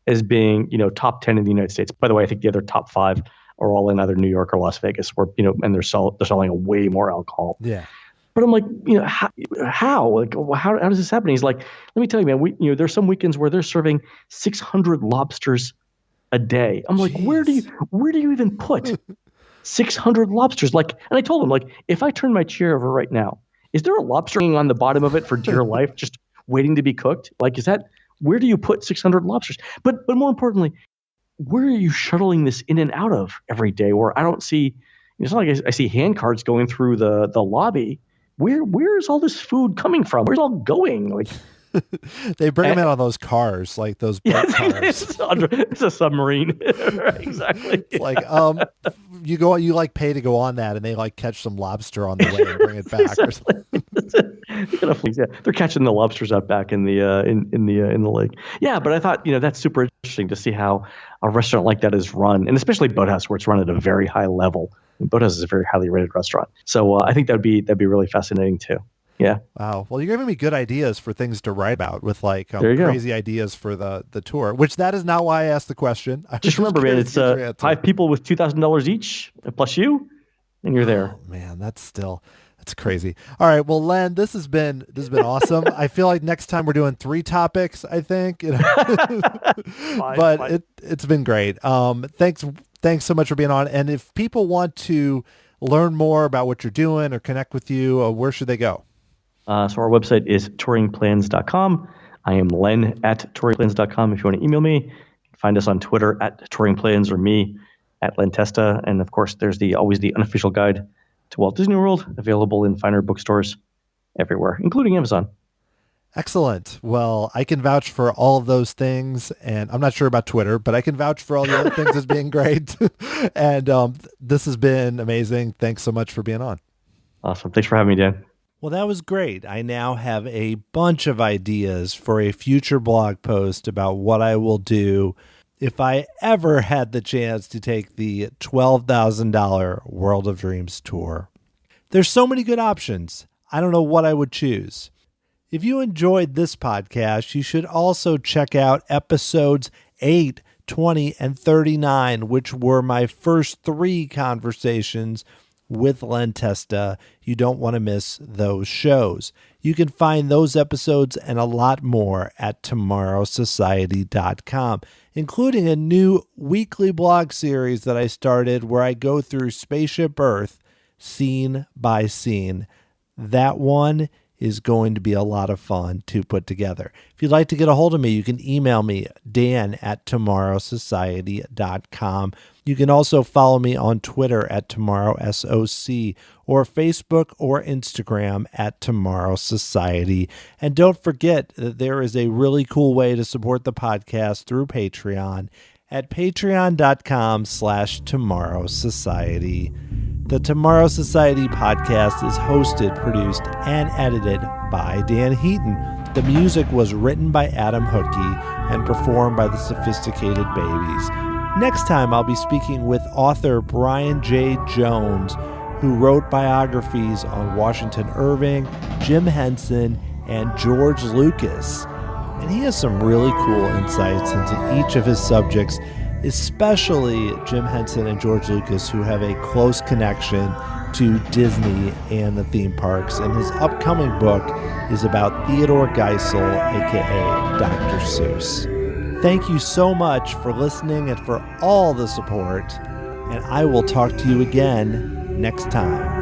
as being, top 10 in the United States. By the way, I think the other top 5 are all in either New York or Las Vegas, where, and they're selling a way more alcohol. Yeah. But I'm like, how? Like, how does this happen? He's like, let me tell you, man, there's some weekends where they're serving 600 lobsters a day. I'm like, where do you even put 600 lobsters? Like, and I told him, like, if I turn my chair over right now, is there a lobster hanging on the bottom of it for dear life, just waiting to be cooked? Like, where do you put 600 lobsters? But more importantly, where are you shuttling this in and out of every day? Where I don't see, it's not like I see hand carts going through the lobby. Where is all this food coming from? Where's it all going? Like, they bring them in on those cars, like those boat cars. It's a submarine. Right, exactly. It's like you like pay to go on that, and they like catch some lobster on the way and bring it back. Exactly. Or something. They're catching the lobsters out back in the in the lake. Yeah, but I thought that's super interesting to see how a restaurant like that is run, and especially Boathouse, where it's run at a very high level. And Boathouse is a very highly rated restaurant, so I think that'd be really fascinating too. Yeah. Wow. Well, you're giving me good ideas for things to write about with crazy ideas for the tour, which that is not why I asked the question. Just remember, man, it's 5 people with $2,000 each plus you, and you're there. Oh, man, that's crazy. All right. Well, Len, this has been awesome. I feel like next time we're doing 3 topics, I think, but it's been great. Thanks so much for being on. And if people want to learn more about what you're doing or connect with you, where should they go? So our website is touringplans.com. I am Len at touringplans.com. If you want to email me, find us on Twitter at touringplans or me at Len Testa. And of course, there's always the unofficial guide to Walt Disney World, available in finer bookstores everywhere, including Amazon. Excellent. Well, I can vouch for all of those things, and I'm not sure about Twitter, but I can vouch for all the other things as being great. And this has been amazing. Thanks so much for being on. Awesome. Thanks for having me, Dan. Well, that was great. I now have a bunch of ideas for a future blog post about what I will do if I ever had the chance to take the $12,000 World of Dreams tour. There's so many good options. I don't know what I would choose. If you enjoyed this podcast, you should also check out episodes 8, 20, and 39, which were my first 3 conversations with Len Testa. You don't want to miss those shows. You can find those episodes and a lot more at tomorrowsociety.com, including a new weekly blog series that I started where I go through Spaceship Earth scene by scene. That one is going to be a lot of fun to put together. If you'd like to get a hold of me, you can email me, dan@tomorrowsociety.com. You can also follow me on Twitter at tomorrowsoc or Facebook or Instagram at Tomorrow Society. And don't forget that there is a really cool way to support the podcast through Patreon at patreon.com/Tomorrow Society. The Tomorrow Society podcast is hosted, produced, and edited by Dan Heaton. The music was written by Adam Hookey and performed by the Sophisticated Babies. Next time, I'll be speaking with author Brian J. Jones, who wrote biographies on Washington Irving, Jim Henson, and George Lucas. And he has some really cool insights into each of his subjects, especially Jim Henson and George Lucas, who have a close connection to Disney and the theme parks. And his upcoming book is about Theodore Geisel, aka Dr. Seuss. Thank you so much for listening and for all the support, and I will talk to you again next time.